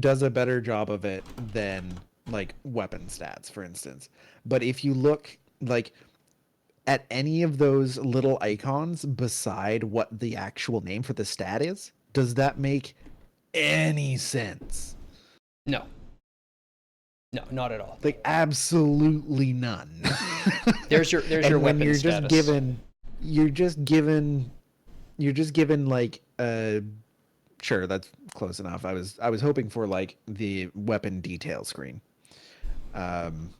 does a better job of it than like weapon stats, for instance. But if you look like at any of those little icons beside what the actual name for the stat is, does that make any sense? No. No, not at all. Like, absolutely none. There's your And when weapon you're just status. given you're just given you're just given like sure, that's close enough. I was hoping for like the weapon detail screen. Um,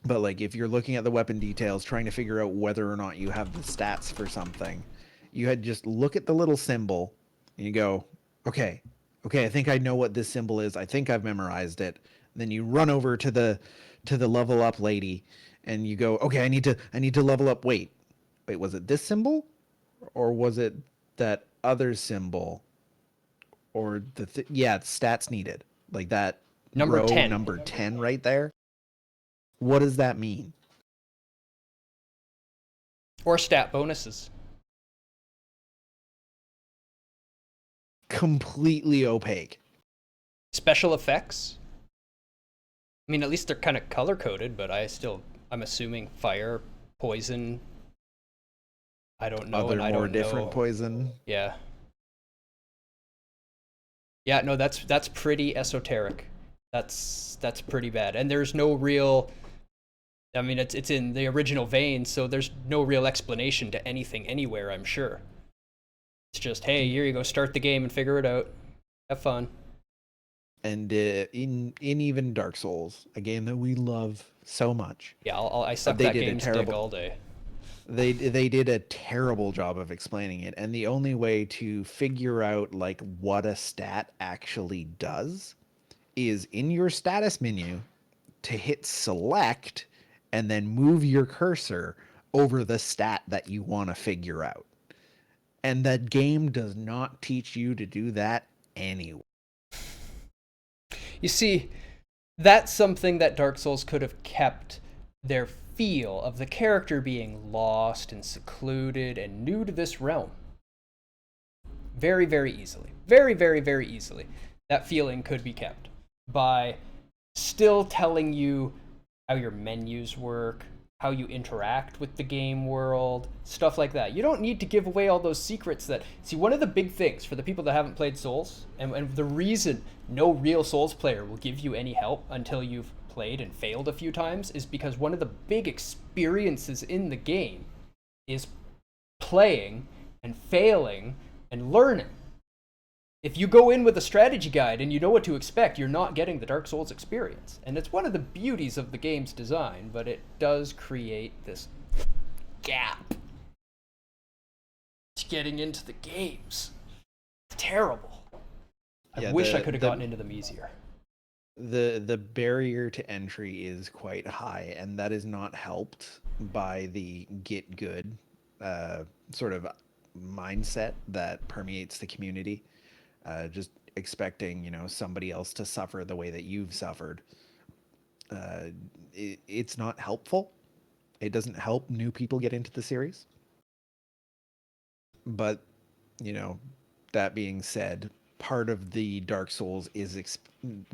but like if you're looking at the weapon details, trying to figure out whether or not you have the stats for something, you had just look at the little symbol and you go, okay, okay, I think I know what this symbol is. I think I've memorized it. And then you run over to the level up lady and you go, okay, I need to level up. Wait, was it this symbol or was it that other symbol? Or yeah, stats needed, like that Number row 10. number 10 right there. What does that mean? Or stat bonuses. Completely opaque. Special effects. I mean, at least they're kind of color coded, but I'm assuming fire, poison. I don't know, and Other I more don't different know. poison. Yeah. Yeah, no, that's pretty esoteric. That's pretty bad. And there's no real, I mean, it's in the original vein, so there's no real explanation to anything anywhere, I'm sure. It's just, hey, here you go, start the game and figure it out. Have fun. And in even Dark Souls, a game that we love so much, Yeah, I suck they that did a game's dick terrible all day. they did a terrible job of explaining it. And the only way to figure out like what a stat actually does is in your status menu to hit select and then move your cursor over the stat that you want to figure out. And that game does not teach you to do that anyway. You see, that's something that Dark Souls could have kept their feel of the character being lost and secluded and new to this realm. Very, very easily. Very, very, very easily. That feeling could be kept by still telling you how your menus work, how you interact with the game world, stuff like that. You don't need to give away all those secrets that. See, one of the big things for the people that haven't played Souls, and the reason no real Souls player will give you any help until you've played and failed a few times, is because one of the big experiences in the game is playing and failing and learning. If you go in with a strategy guide and you know what to expect, you're not getting the Dark Souls experience. And it's one of the beauties of the game's design, but it does create this gap to getting into the games. It's terrible. I Yeah, wish I could have gotten into them easier. the barrier to entry is quite high, and that is not helped by the get good sort of mindset that permeates the community. Just expecting, somebody else to suffer the way that you've suffered. It's not helpful. It doesn't help new people get into the series. But, you know, that being said, part of the Dark Souls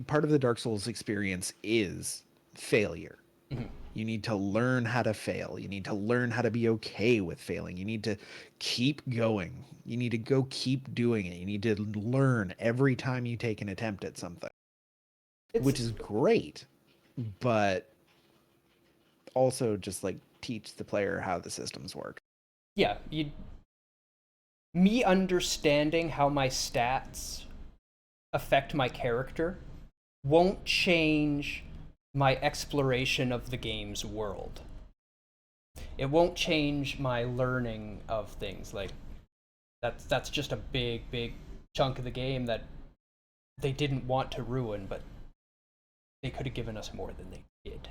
part of the Dark Souls experience is failure. Mhm. You need to learn how to fail. You need to learn how to be okay with failing. You need to keep going. You need to go keep doing it. You need to learn every time you take an attempt at something, It's which is great, but also just like teach the player how the systems work. yeah, me understanding how my stats affect my character won't change my exploration of the game's world. It won't change my learning of things. Like that's just a big chunk of the game that they didn't want to ruin, but they could have given us more than they did.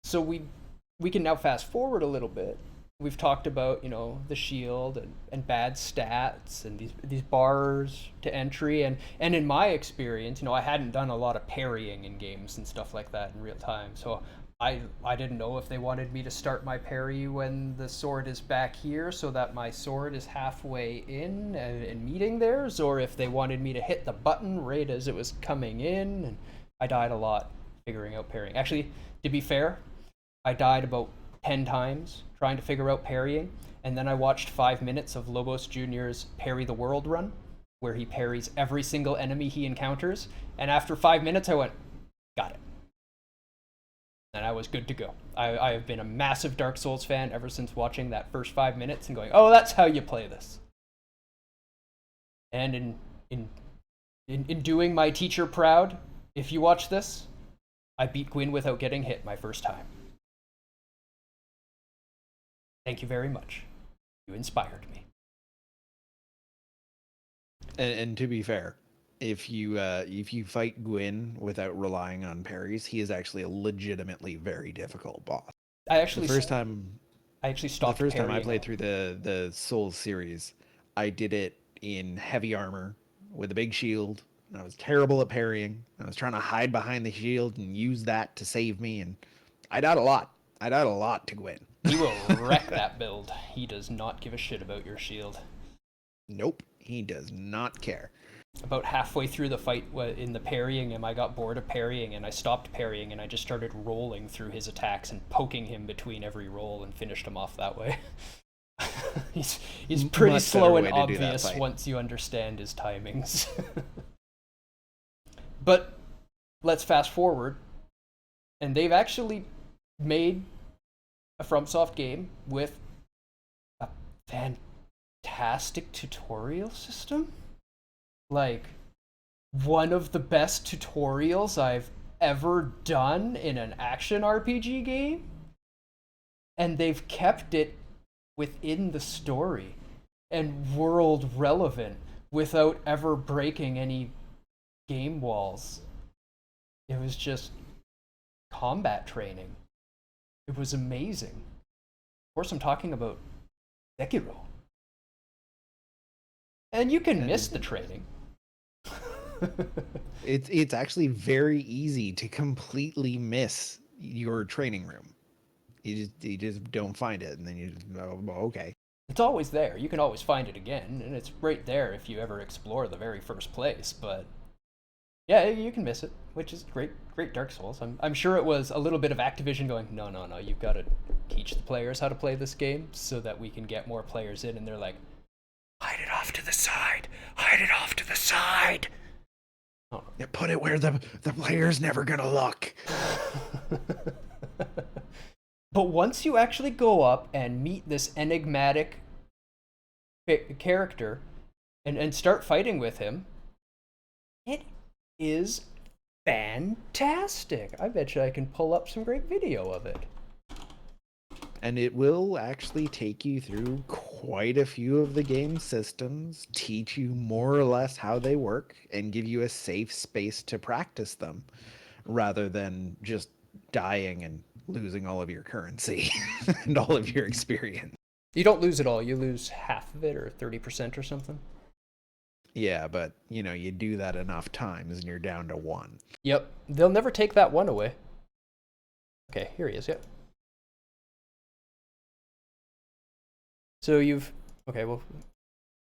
So we can now fast forward a little bit. We've talked about, the shield and bad stats and these bars to entry, and in my experience, I hadn't done a lot of parrying in games and stuff like that in real time. So I didn't know if they wanted me to start my parry when the sword is back here so that my sword is halfway in and meeting theirs, or if they wanted me to hit the button right as it was coming in. And I died a lot figuring out parrying. Actually, to be fair, I died about 10 times trying to figure out parrying, and then I watched 5 minutes of Lobos Jr.'s Parry the World run, where he parries every single enemy he encounters, and after 5 minutes I went, got it. And I was good to go. I have been a massive Dark Souls fan ever since watching that first 5 minutes and going, oh, that's how you play this. And in doing my teacher proud, if you watch this, I beat Gwyn without getting hit my first time. Thank you very much. You inspired me. And to be fair, if you fight Gwyn without relying on parries, he is actually a legitimately very difficult boss. I actually The first time stopped I parrying. played through the Souls series, I did it in heavy armor with a big shield. And I was terrible at parrying. I was trying to hide behind the shield and use that to save me, and I died a lot. I died a lot to Gwyn. He will wreck that build. He does not give a shit about your shield. Nope, he does not care. About halfway through the fight in the parrying him, I got bored of parrying and I stopped parrying and I just started rolling through his attacks and poking him between every roll and finished him off that way. he's pretty Much slow better and way to do that obvious fight. once you understand his timings. But let's fast forward, and they've actually made a FromSoft game with a fantastic tutorial system. Like, one of the best tutorials I've ever done in an action RPG game. And they've kept it within the story and world relevant without ever breaking any game walls. It was just combat training. It was amazing. Of course, I'm talking about Sekiro. And you can miss the training. It's actually very easy to completely miss your training room. You just don't find it, and then you just, oh, okay. It's always there. You can always find it again, and it's right there if you ever explore the very first place. But yeah, you can miss it, which is great. Great Dark Souls. I'm sure it was a little bit of Activision going, no, you've got to teach the players how to play this game so that we can get more players in. And they're like, hide it off to the side. Hide it off to the side. Oh. Yeah, put it where the player's never gonna look. But once you actually go up and meet this enigmatic character and start fighting with him, it is fantastic. I bet you I can pull up some great video of it. And it will actually take you through quite a few of the game systems, teach you more or less how they work, and give you a safe space to practice them, rather than just dying and losing all of your currency and all of your experience. You don't lose it all. You lose half of it, or 30% or something. Yeah, but you do that enough times and you're down to 1. Yep. They'll never take that 1 away. Okay, here he is. Yep. So okay, well,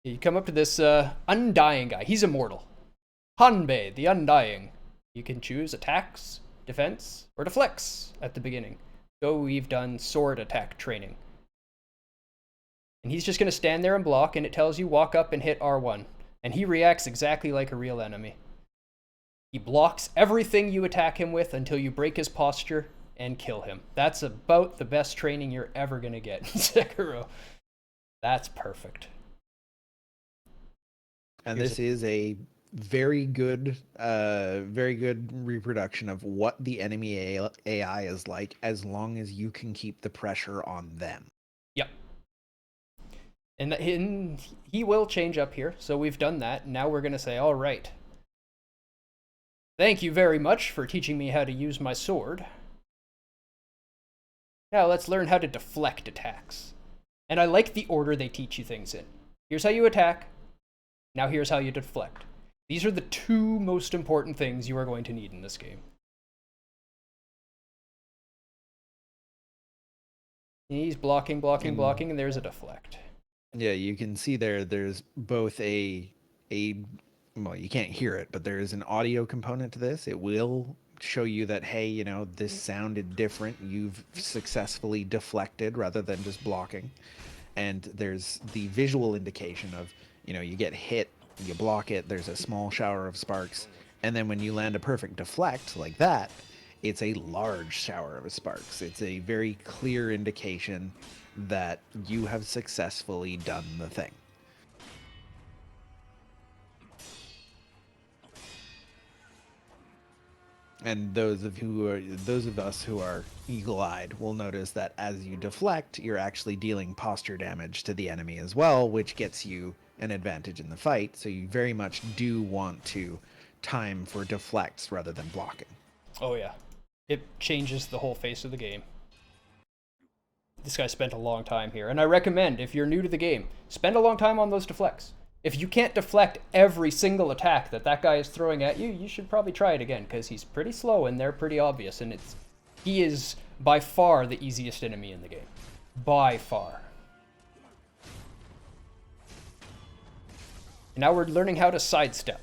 You come up to this undying guy. He's immortal. Hanbei, the Undying. You can choose attacks, defense, or deflects at the beginning. So we've done sword attack training. And he's just going to stand there and block, and it tells you walk up and hit R1. And he reacts exactly like a real enemy. He blocks everything you attack him with until you break his posture and kill him. That's about the best training you're ever going to get in Sekiro. That's perfect. And this is a very good reproduction of what the enemy AI is like, as long as you can keep the pressure on them. Yep. And he will change up here, so we've done that. Now we're going to say, all right. Thank you very much for teaching me how to use my sword. Now let's learn how to deflect attacks. And I like the order they teach you things in. Here's how you attack. Now here's how you deflect. These are the two most important things you are going to need in this game. He's blocking, and there's a deflect. Yeah, you can see there's both a well, you can't hear it, but there is an audio component to this. It will show you that, hey, you know, this sounded different. You've successfully deflected rather than just blocking. And there's the visual indication of, you know, you get hit, you block it, there's a small shower of sparks. And then when you land a perfect deflect like that, it's a large shower of sparks. It's a very clear indication that you have successfully done the thing. And those of us who are eagle-eyed will notice that as you deflect, you're actually dealing posture damage to the enemy as well, which gets you an advantage in the fight. So you very much do want to time for deflects rather than blocking. Oh yeah. It changes the whole face of the game. This guy spent a long time here, and I recommend, if you're new to the game, spend a long time on those deflects. If you can't deflect every single attack that guy is throwing at you, you should probably try it again, because he's pretty slow and they're pretty obvious, and he is by far the easiest enemy in the game. By far. And now we're learning how to sidestep.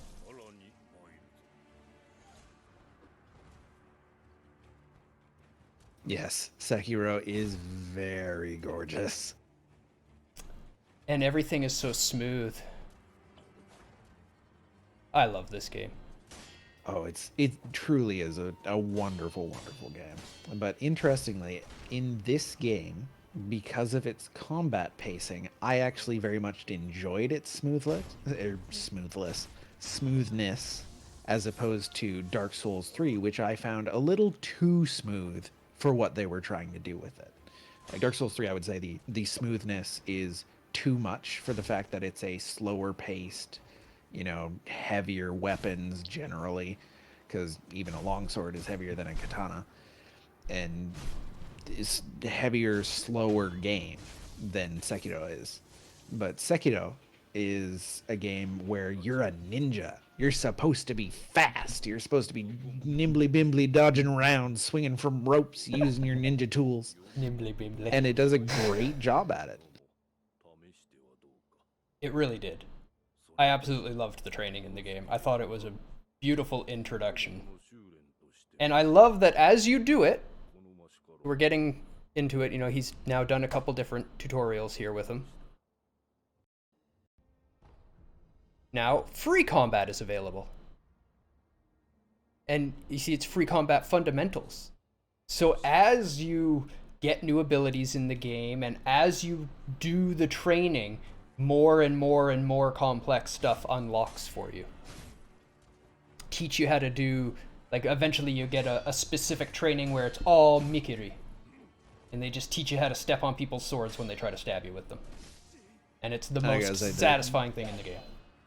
Yes, Sekiro is very gorgeous. And everything is so smooth. I love this game. Oh, it truly is a wonderful, wonderful game. But interestingly, in this game, because of its combat pacing, I actually very much enjoyed its smoothness, as opposed to Dark Souls 3, which I found a little too smooth for what they were trying to do with it. Like Dark Souls 3, I would say the smoothness is too much for the fact that it's a slower paced, you know, heavier weapons generally, because even a longsword is heavier than a katana, and it's a heavier, slower game than Sekiro is. But Sekiro is a game where you're a ninja. You're supposed to be fast. You're supposed to be nimbly bimbly dodging around, swinging from ropes, using your ninja tools. Nimbly bimbly. And it does a great job at it. It really did. I absolutely loved the training in the game. I thought it was a beautiful introduction. And I love that as you do it, we're getting into it, you know, he's now done a couple different tutorials here with him. Now, free combat is available. And you see, it's free combat fundamentals. So as you get new abilities in the game, and as you do the training, more and more and more complex stuff unlocks for you. Teach you how to do, like, eventually you get a specific training where it's all mikiri. And they just teach you how to step on people's swords when they try to stab you with them. And it's the most satisfying thing in the game.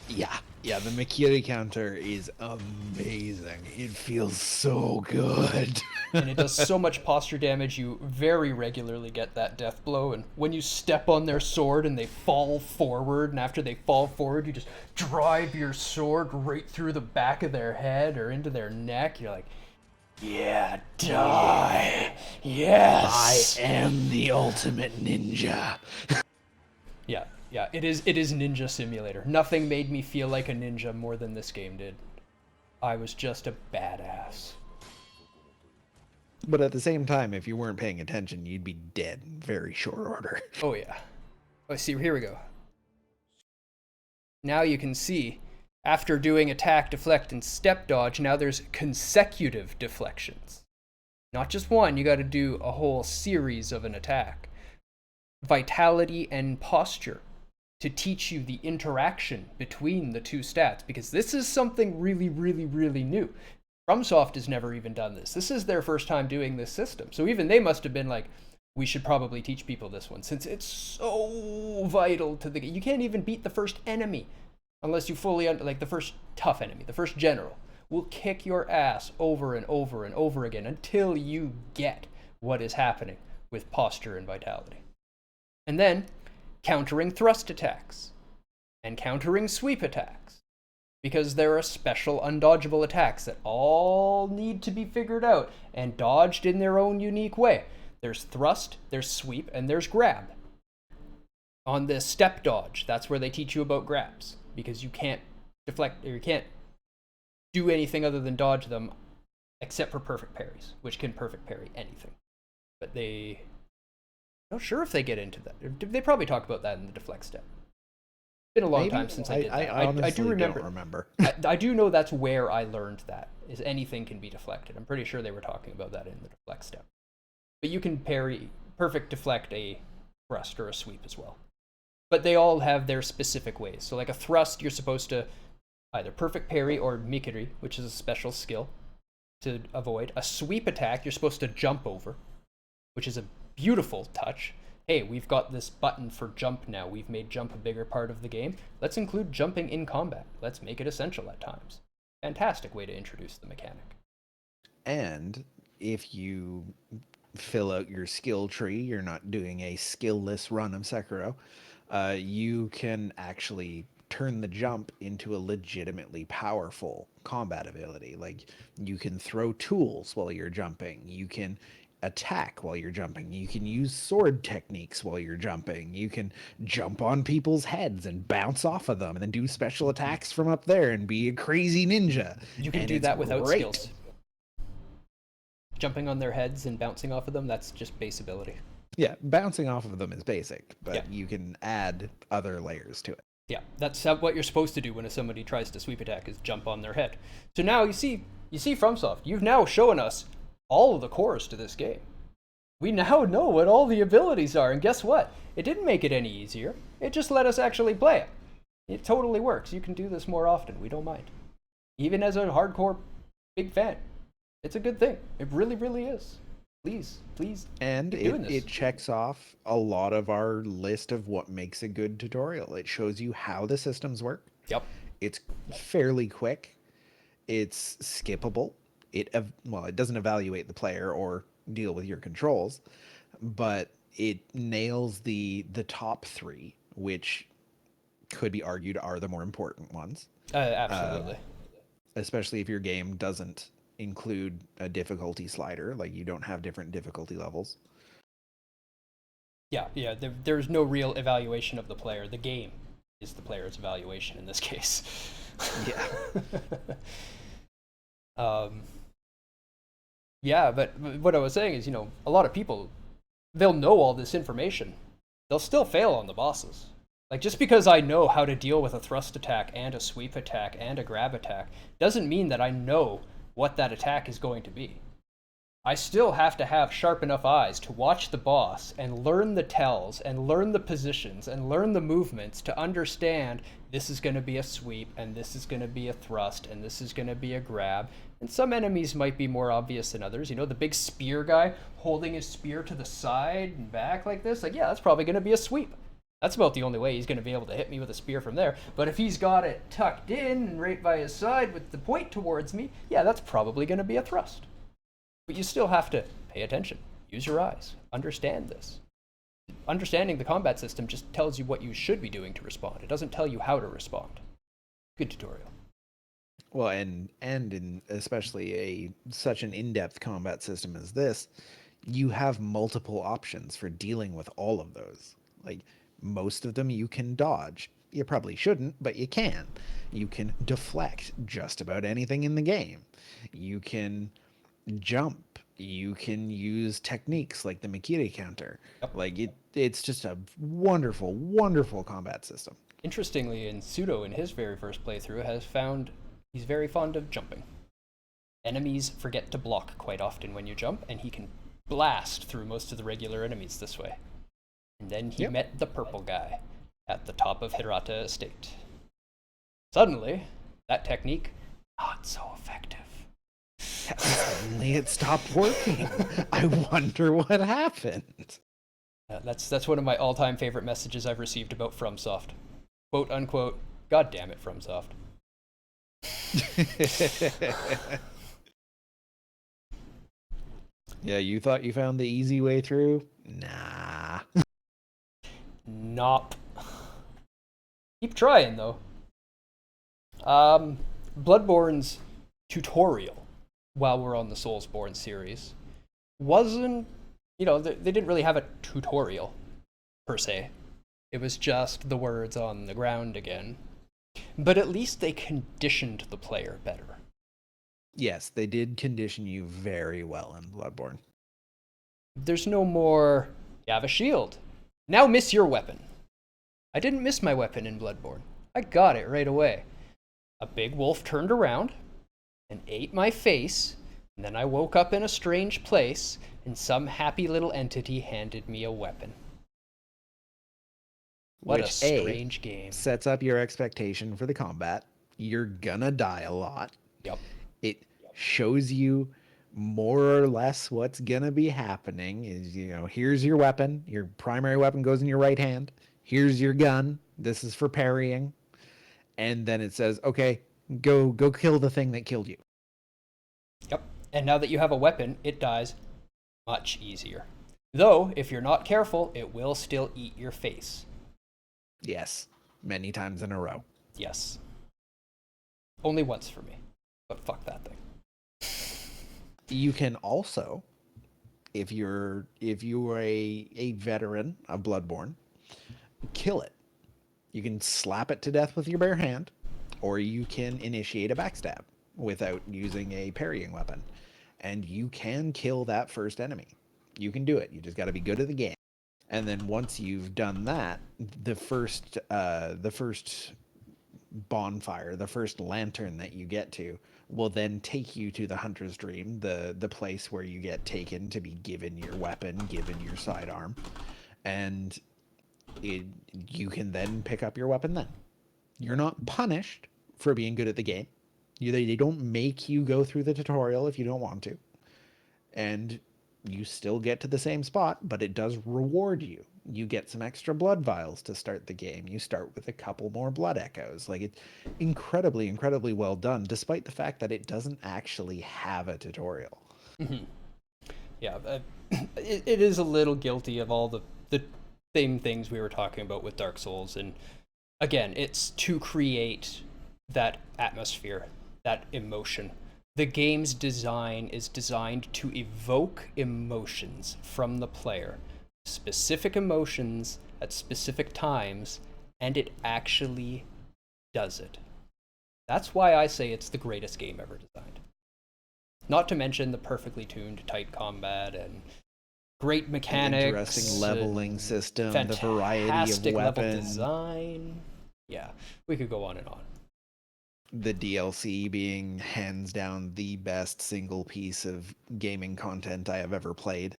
Yeah, the Mikiri counter is amazing. It feels so good. And it does so much posture damage, you very regularly get that death blow, and when you step on their sword and they fall forward, and after they fall forward, you just drive your sword right through the back of their head or into their neck. You're like, yeah, die. Yes. I am the ultimate ninja. Yeah. Yeah, it is Ninja Simulator. Nothing made me feel like a ninja more than this game did. I was just a badass. But at the same time, if you weren't paying attention, you'd be dead in very short order. Oh yeah. Oh, see, here we go. Now you can see, after doing attack, deflect, and step dodge, now there's consecutive deflections. Not just one, you gotta do a whole series of an attack. Vitality and posture to teach you the interaction between the two stats, because this is something really, really, really new. FromSoft has never even done this. This is their first time doing this system. So even they must have been like, we should probably teach people this one, since it's so vital to the game. You can't even beat the first enemy unless you fully, like the first tough enemy, the first general, will kick your ass over and over and over again until you get what is happening with posture and vitality. And then countering thrust attacks and countering sweep attacks, because there are special undodgeable attacks that all need to be figured out and dodged in their own unique way. There's thrust, there's sweep, and there's grab. On this step dodge, that's where they teach you about grabs, because you can't deflect, or you can't do anything other than dodge them except for perfect parries, which can perfect parry anything. But I'm not sure if they get into that. They probably talk about that in the deflect step. It's been a long time since I did that. I do remember. don't remember. I do know that's where I learned that, is anything can be deflected. I'm pretty sure they were talking about that in the deflect step. But you can perfect deflect a thrust or a sweep as well. But they all have their specific ways. So like a thrust, you're supposed to either perfect parry or mikiri, which is a special skill to avoid. A sweep attack, you're supposed to jump over, which is a beautiful touch. Hey, we've got this button for jump now. We've made jump a bigger part of the game. Let's include jumping in combat. Let's make it essential at times. Fantastic way to introduce the mechanic. And if you fill out your skill tree, you're not doing a skill-less run of Sekiro, you can actually turn the jump into a legitimately powerful combat ability. Like, you can throw tools while you're jumping. You can attack while you're jumping. You can use sword techniques while you're jumping. You can jump on people's heads and bounce off of them and then do special attacks from up there and be a crazy ninja. You can do that without skills. Jumping on their heads and bouncing off of them, that's just base ability. Yeah, bouncing off of them is basic, but you can add other layers to it. Yeah, that's what you're supposed to do when somebody tries to sweep attack, is jump on their head. So now you see FromSoft, you've now shown us all of the cores to this game. We now know what all the abilities are, and guess what? It didn't make it any easier. It just let us actually play it. It totally works. You can do this more often. We don't mind. Even as a hardcore big fan, it's a good thing. It really, really is. Please. And it checks off a lot of our list of what makes a good tutorial. It shows you how the systems work. Yep. It's fairly quick. It's skippable. It doesn't evaluate the player or deal with your controls, but it nails the top three, which could be argued are the more important ones. Absolutely. Especially if your game doesn't include a difficulty slider, like you don't have different difficulty levels. Yeah. There's no real evaluation of the player. The game is the player's evaluation in this case. Yeah. Yeah, but what I was saying is, a lot of people, they'll know all this information. They'll still fail on the bosses. Like, just because I know how to deal with a thrust attack and a sweep attack and a grab attack doesn't mean that I know what that attack is going to be. I still have to have sharp enough eyes to watch the boss and learn the tells and learn the positions and learn the movements to understand this is going to be a sweep and this is going to be a thrust and this is going to be a grab. And some enemies might be more obvious than others. The big spear guy holding his spear to the side and back like this. Like, yeah, that's probably going to be a sweep. That's about the only way he's going to be able to hit me with a spear from there. But if he's got it tucked in and right by his side with the point towards me, yeah, that's probably going to be a thrust. But you still have to pay attention, use your eyes, understand this. Understanding the combat system just tells you what you should be doing to respond. It doesn't tell you how to respond. Good tutorial. Well, and in especially such an in-depth combat system as this, you have multiple options for dealing with all of those. Like, Most of them you can dodge. You probably shouldn't, but you can. You can deflect just about anything in the game. You can jump. You can use techniques like the Makita counter. Yep. Like it's just a wonderful, wonderful combat system. Interestingly, in Pseudo, in his very first playthrough, has found he's very fond of jumping. Enemies forget to block quite often when you jump, and he can blast through most of the regular enemies this way. And then he met the purple guy at the top of Hirata Estate. Suddenly, that technique, not so effective. Suddenly it stopped working. I wonder what happened. That's one of my all-time favorite messages I've received about FromSoft. Quote unquote, God damn it, FromSoft. Yeah, you thought you found the easy way through? Nah. Nope. Keep trying, though. Bloodborne's tutorial, while we're on the Soulsborne series, wasn't, they didn't really have a tutorial, per se. It was just the words on the ground again. But at least they conditioned the player better. Yes, they did condition you very well in Bloodborne. There's no more, you have a shield. Now miss your weapon. I didn't miss my weapon in Bloodborne. I got it right away. A big wolf turned around and ate my face, and then I woke up in a strange place, and some happy little entity handed me a weapon. What a strange game. Sets up your expectation for the combat. You're gonna die a lot. Yep. It shows you more or less what's gonna be happening. Is, here's your weapon. Your primary weapon goes in your right hand. Here's your gun. This is for parrying. And then it says, okay, go kill the thing that killed you. Yep. And now that you have a weapon, it dies much easier. Though, if you're not careful, it will still eat your face. Yes, many times in a row. Yes. Only once for me, but fuck that thing. You can also, if you are a veteran of Bloodborne, kill it. You can slap it to death with your bare hand, or you can initiate a backstab without using a parrying weapon. And you can kill that first enemy. You can do it. You just got to be good at the game. And then once you've done that, the first bonfire, the first lantern that you get to, will then take you to the Hunter's Dream, the place where you get taken to be given your weapon, given your sidearm, and you can then pick up your weapon then. You're not punished for being good at the game. They don't make you go through the tutorial if you don't want to. And you still get to the same spot, but it does reward you. You get some extra blood vials to start the game. You start with a couple more blood echoes. Like, it's incredibly, incredibly well done, despite the fact that it doesn't actually have a tutorial. Mm-hmm. Yeah, it is a little guilty of all the same things we were talking about with Dark Souls. And again, it's to create that atmosphere, that emotion. The game's design is designed to evoke emotions from the player, specific emotions at specific times, and it actually does it. That's why I say it's the greatest game ever designed. Not to mention the perfectly tuned tight combat and great mechanics, interesting leveling system, the variety of weapons, level design. Yeah, we could go on and on. The DLC being hands down the best single piece of gaming content I have ever played.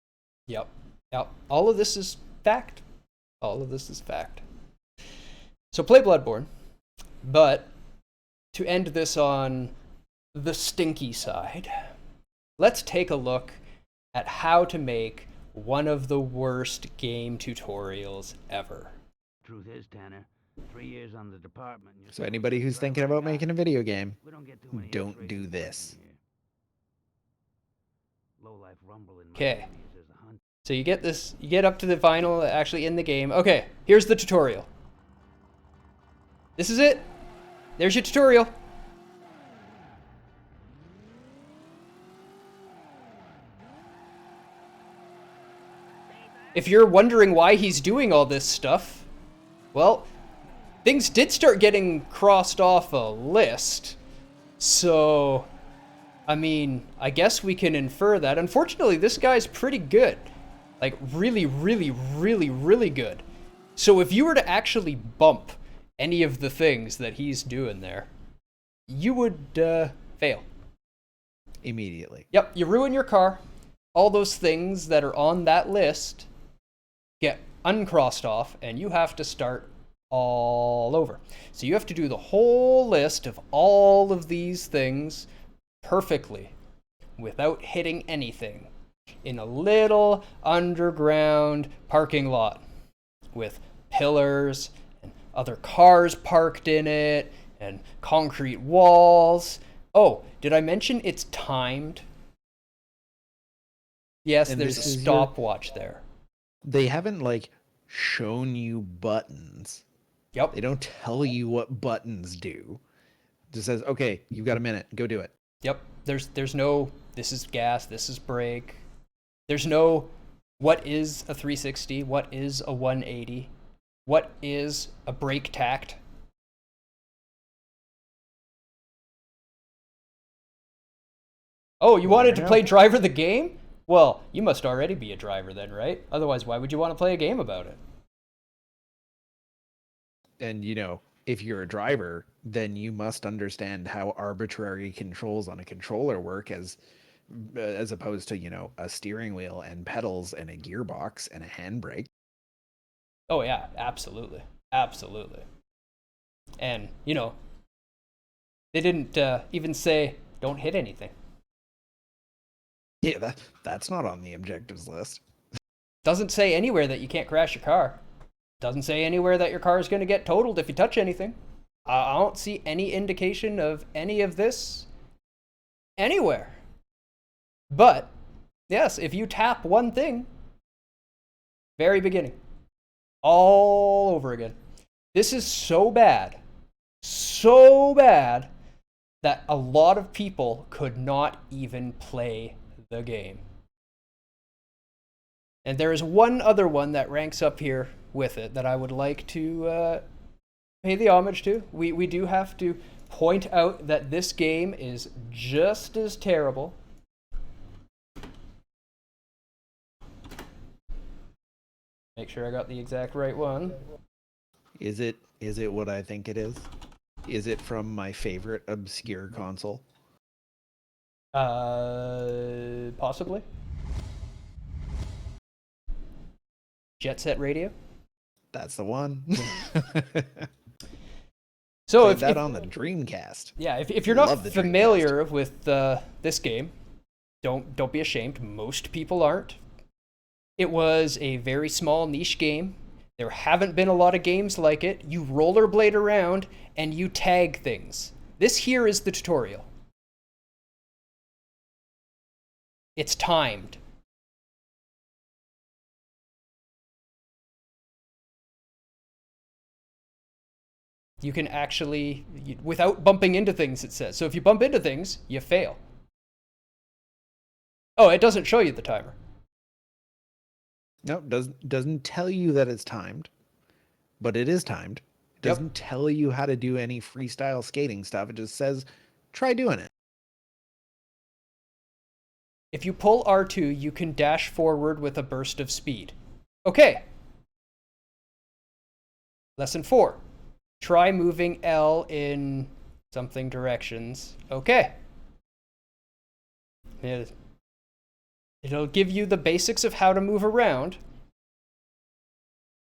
Yep. All of this is fact. So play Bloodborne, but to end this on the stinky side, let's take a look at how to make one of the worst game tutorials ever. Truth is, Tanner, 3 years on the department. So anybody who's thinking about making a video game, don't do this. Okay. So you get up to the final, actually in the game. Okay, here's the tutorial. This is it. There's your tutorial. If you're wondering why he's doing all this stuff, Well, things did start getting crossed off a list. So, I mean, I guess we can infer that. Unfortunately, this guy's pretty good. Like, really, really, really, really good. So if you were to actually bump any of the things that he's doing there, you would fail. Immediately. Yep, you ruin your car. All those things that are on that list get uncrossed off, and you have to start all over. So you have to do the whole list of all of these things perfectly without hitting anything in a little underground parking lot with pillars and other cars parked in it and concrete walls. Oh, did I mention it's timed? Yes, And there's a this is your- stopwatch there. They haven't like shown you buttons. Yep. They don't tell you what buttons do. It just says, okay, you've got a minute, go do it. Yep. There's no this is gas, this is brake. There's no what is a 360, what is a 180, what is a brake tact. Oh, you wanted to play Driver the game? Well, you must already be a driver then, right? Otherwise, why would you want to play a game about it? And you know, if you're a driver, then you must understand how arbitrary controls on a controller work as opposed to, you know, a steering wheel and pedals and a gearbox and a handbrake. Oh yeah, absolutely. Absolutely. And, you know, they didn't even say don't hit anything. Yeah, that's not on the objectives list. Doesn't say anywhere that you can't crash your car. Doesn't say anywhere that your car is going to get totaled if you touch anything. I don't see any indication of any of this anywhere. But, yes, if you tap one thing, very beginning, all over again. This is so bad, that a lot of people could not even play the game. And there is one other one that ranks up here with it that I would like to pay the homage to. We do have to point out that this game is just as terrible. Make sure I got the exact right one. Is it what I think it is? Is it from my favorite obscure console? Possibly. Jet Set Radio. That's the one. So Played if that on the Dreamcast. yeah, if you're not Love the familiar with this game, don't be ashamed. Most people aren't. It was a very small niche game. There haven't been a lot of games like it. You rollerblade around and you tag things. This here is the tutorial. It's timed. You can actually, without bumping into things, it says. So if you bump into things, you fail. Oh, it doesn't show you the timer. No, doesn't tell you that it's timed, but it is timed. It Yep. doesn't tell you how to do any freestyle skating stuff. It just says, try doing it. If you pull R2, you can dash forward with a burst of speed. Okay. Lesson 4. Try moving L in something directions. Okay. It'll give you the basics of how to move around.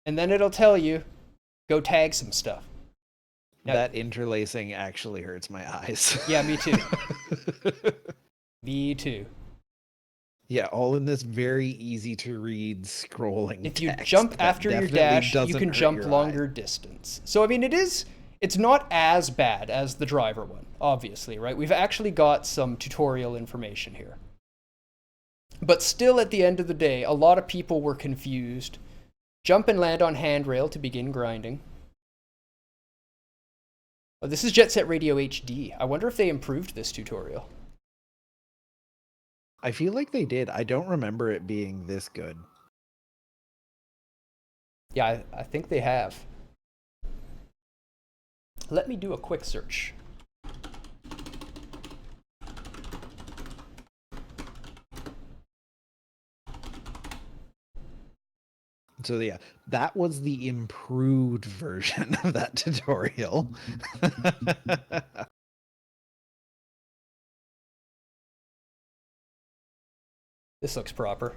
And then it'll tell you, go tag some stuff. Now, That interlacing actually hurts my eyes. yeah, me too. Me too. Yeah, all in this very easy to read scrolling If you text jump that after your definitely dash, you doesn't can hurt jump your longer eyes. distance. So, I mean, it's not as bad as the driver one, obviously, right? We've actually got some tutorial information here. But still, at the end of the day, a lot of people were confused. Jump and land on handrail to begin grinding. Oh, this is Jet Set Radio HD. I wonder if they improved this tutorial. I feel like they did. I don't remember it being this good. Yeah, I think they have. Let me do a quick search. So yeah, that was the improved version of that tutorial. This looks proper.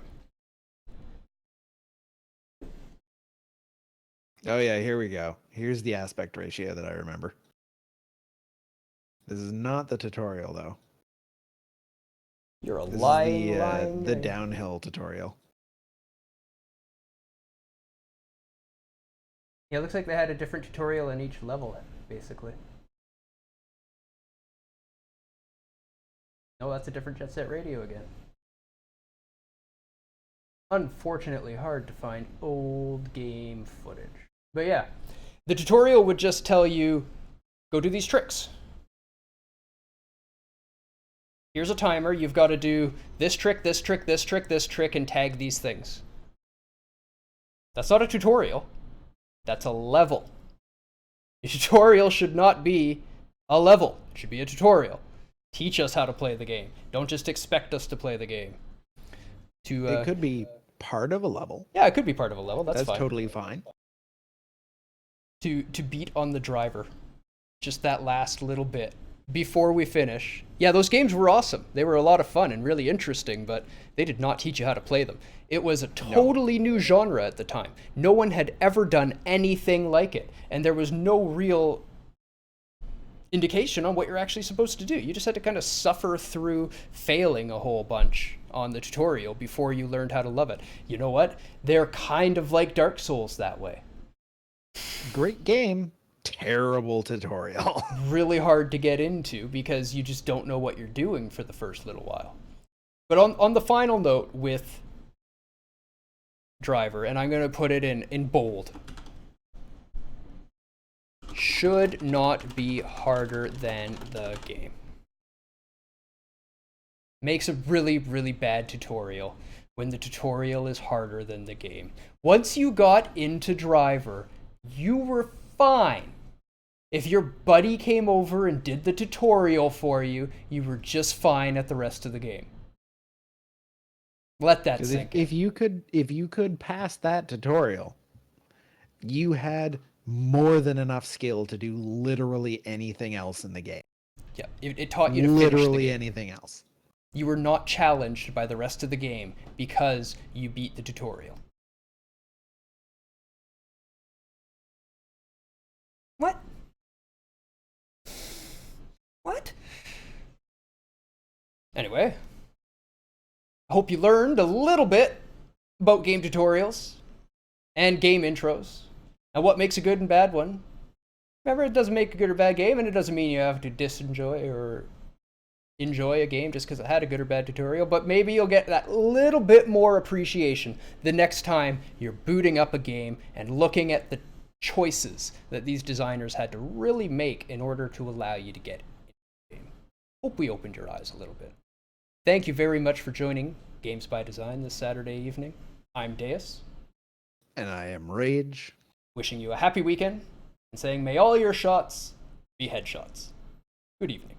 Oh yeah, here we go. Here's the aspect ratio that I remember. This is not the tutorial though. You're a This lying, is lying. the downhill tutorial. Yeah, it looks like they had a different tutorial in each level, basically. No, that's a different Jet Set Radio again. Unfortunately hard to find old game footage. But yeah, the tutorial would just tell you, go do these tricks. Here's a timer, you've got to do this trick, this trick, this trick, this trick, and tag these things. That's not a tutorial. That's a level. A tutorial should not be a level. It should be a tutorial. Teach us how to play the game. Don't just expect us to play the game. It could be part of a level. Yeah, it could be part of a level. That's fine. Totally fine. To beat on the driver. Just that last little bit before we finish. Yeah, those games were awesome. They were a lot of fun and really interesting, but they did not teach you how to play them. It was a totally new genre at the time. No one had ever done anything like it, and there was no real indication on what you're actually supposed to do. You just had to kind of suffer through failing a whole bunch on the tutorial before you learned how to love it. You know what? They're kind of like Dark Souls that way. Great game, terrible tutorial. Really hard to get into because you just don't know what you're doing for the first little while. But on the final note with Driver, and I'm going to put it in bold, should not be harder than the game. Makes a really, really bad tutorial when the tutorial is harder than the game. Once you got into Driver, you were fine. If your buddy came over and did the tutorial for you, you were just fine at the rest of the game. Let that sink in. If you could pass that tutorial, you had more than enough skill to do literally anything else in the game. Yeah, it taught you to finish the Literally game. anything else. You were not challenged by the rest of the game because you beat the tutorial. What? What? Anyway, I hope you learned a little bit about game tutorials and game intros and what makes a good and bad one. Remember, it doesn't make a good or bad game, and it doesn't mean you have to disenjoy or enjoy a game just because it had a good or bad tutorial, but maybe you'll get that little bit more appreciation the next time you're booting up a game and looking at the choices that these designers had to really make in order to allow you to get into the game. Hope we opened your eyes a little bit. Thank you very much for joining Games by Design this Saturday evening. I'm Deus. And I am Rage. Wishing you a happy weekend and saying may all your shots be headshots. Good evening.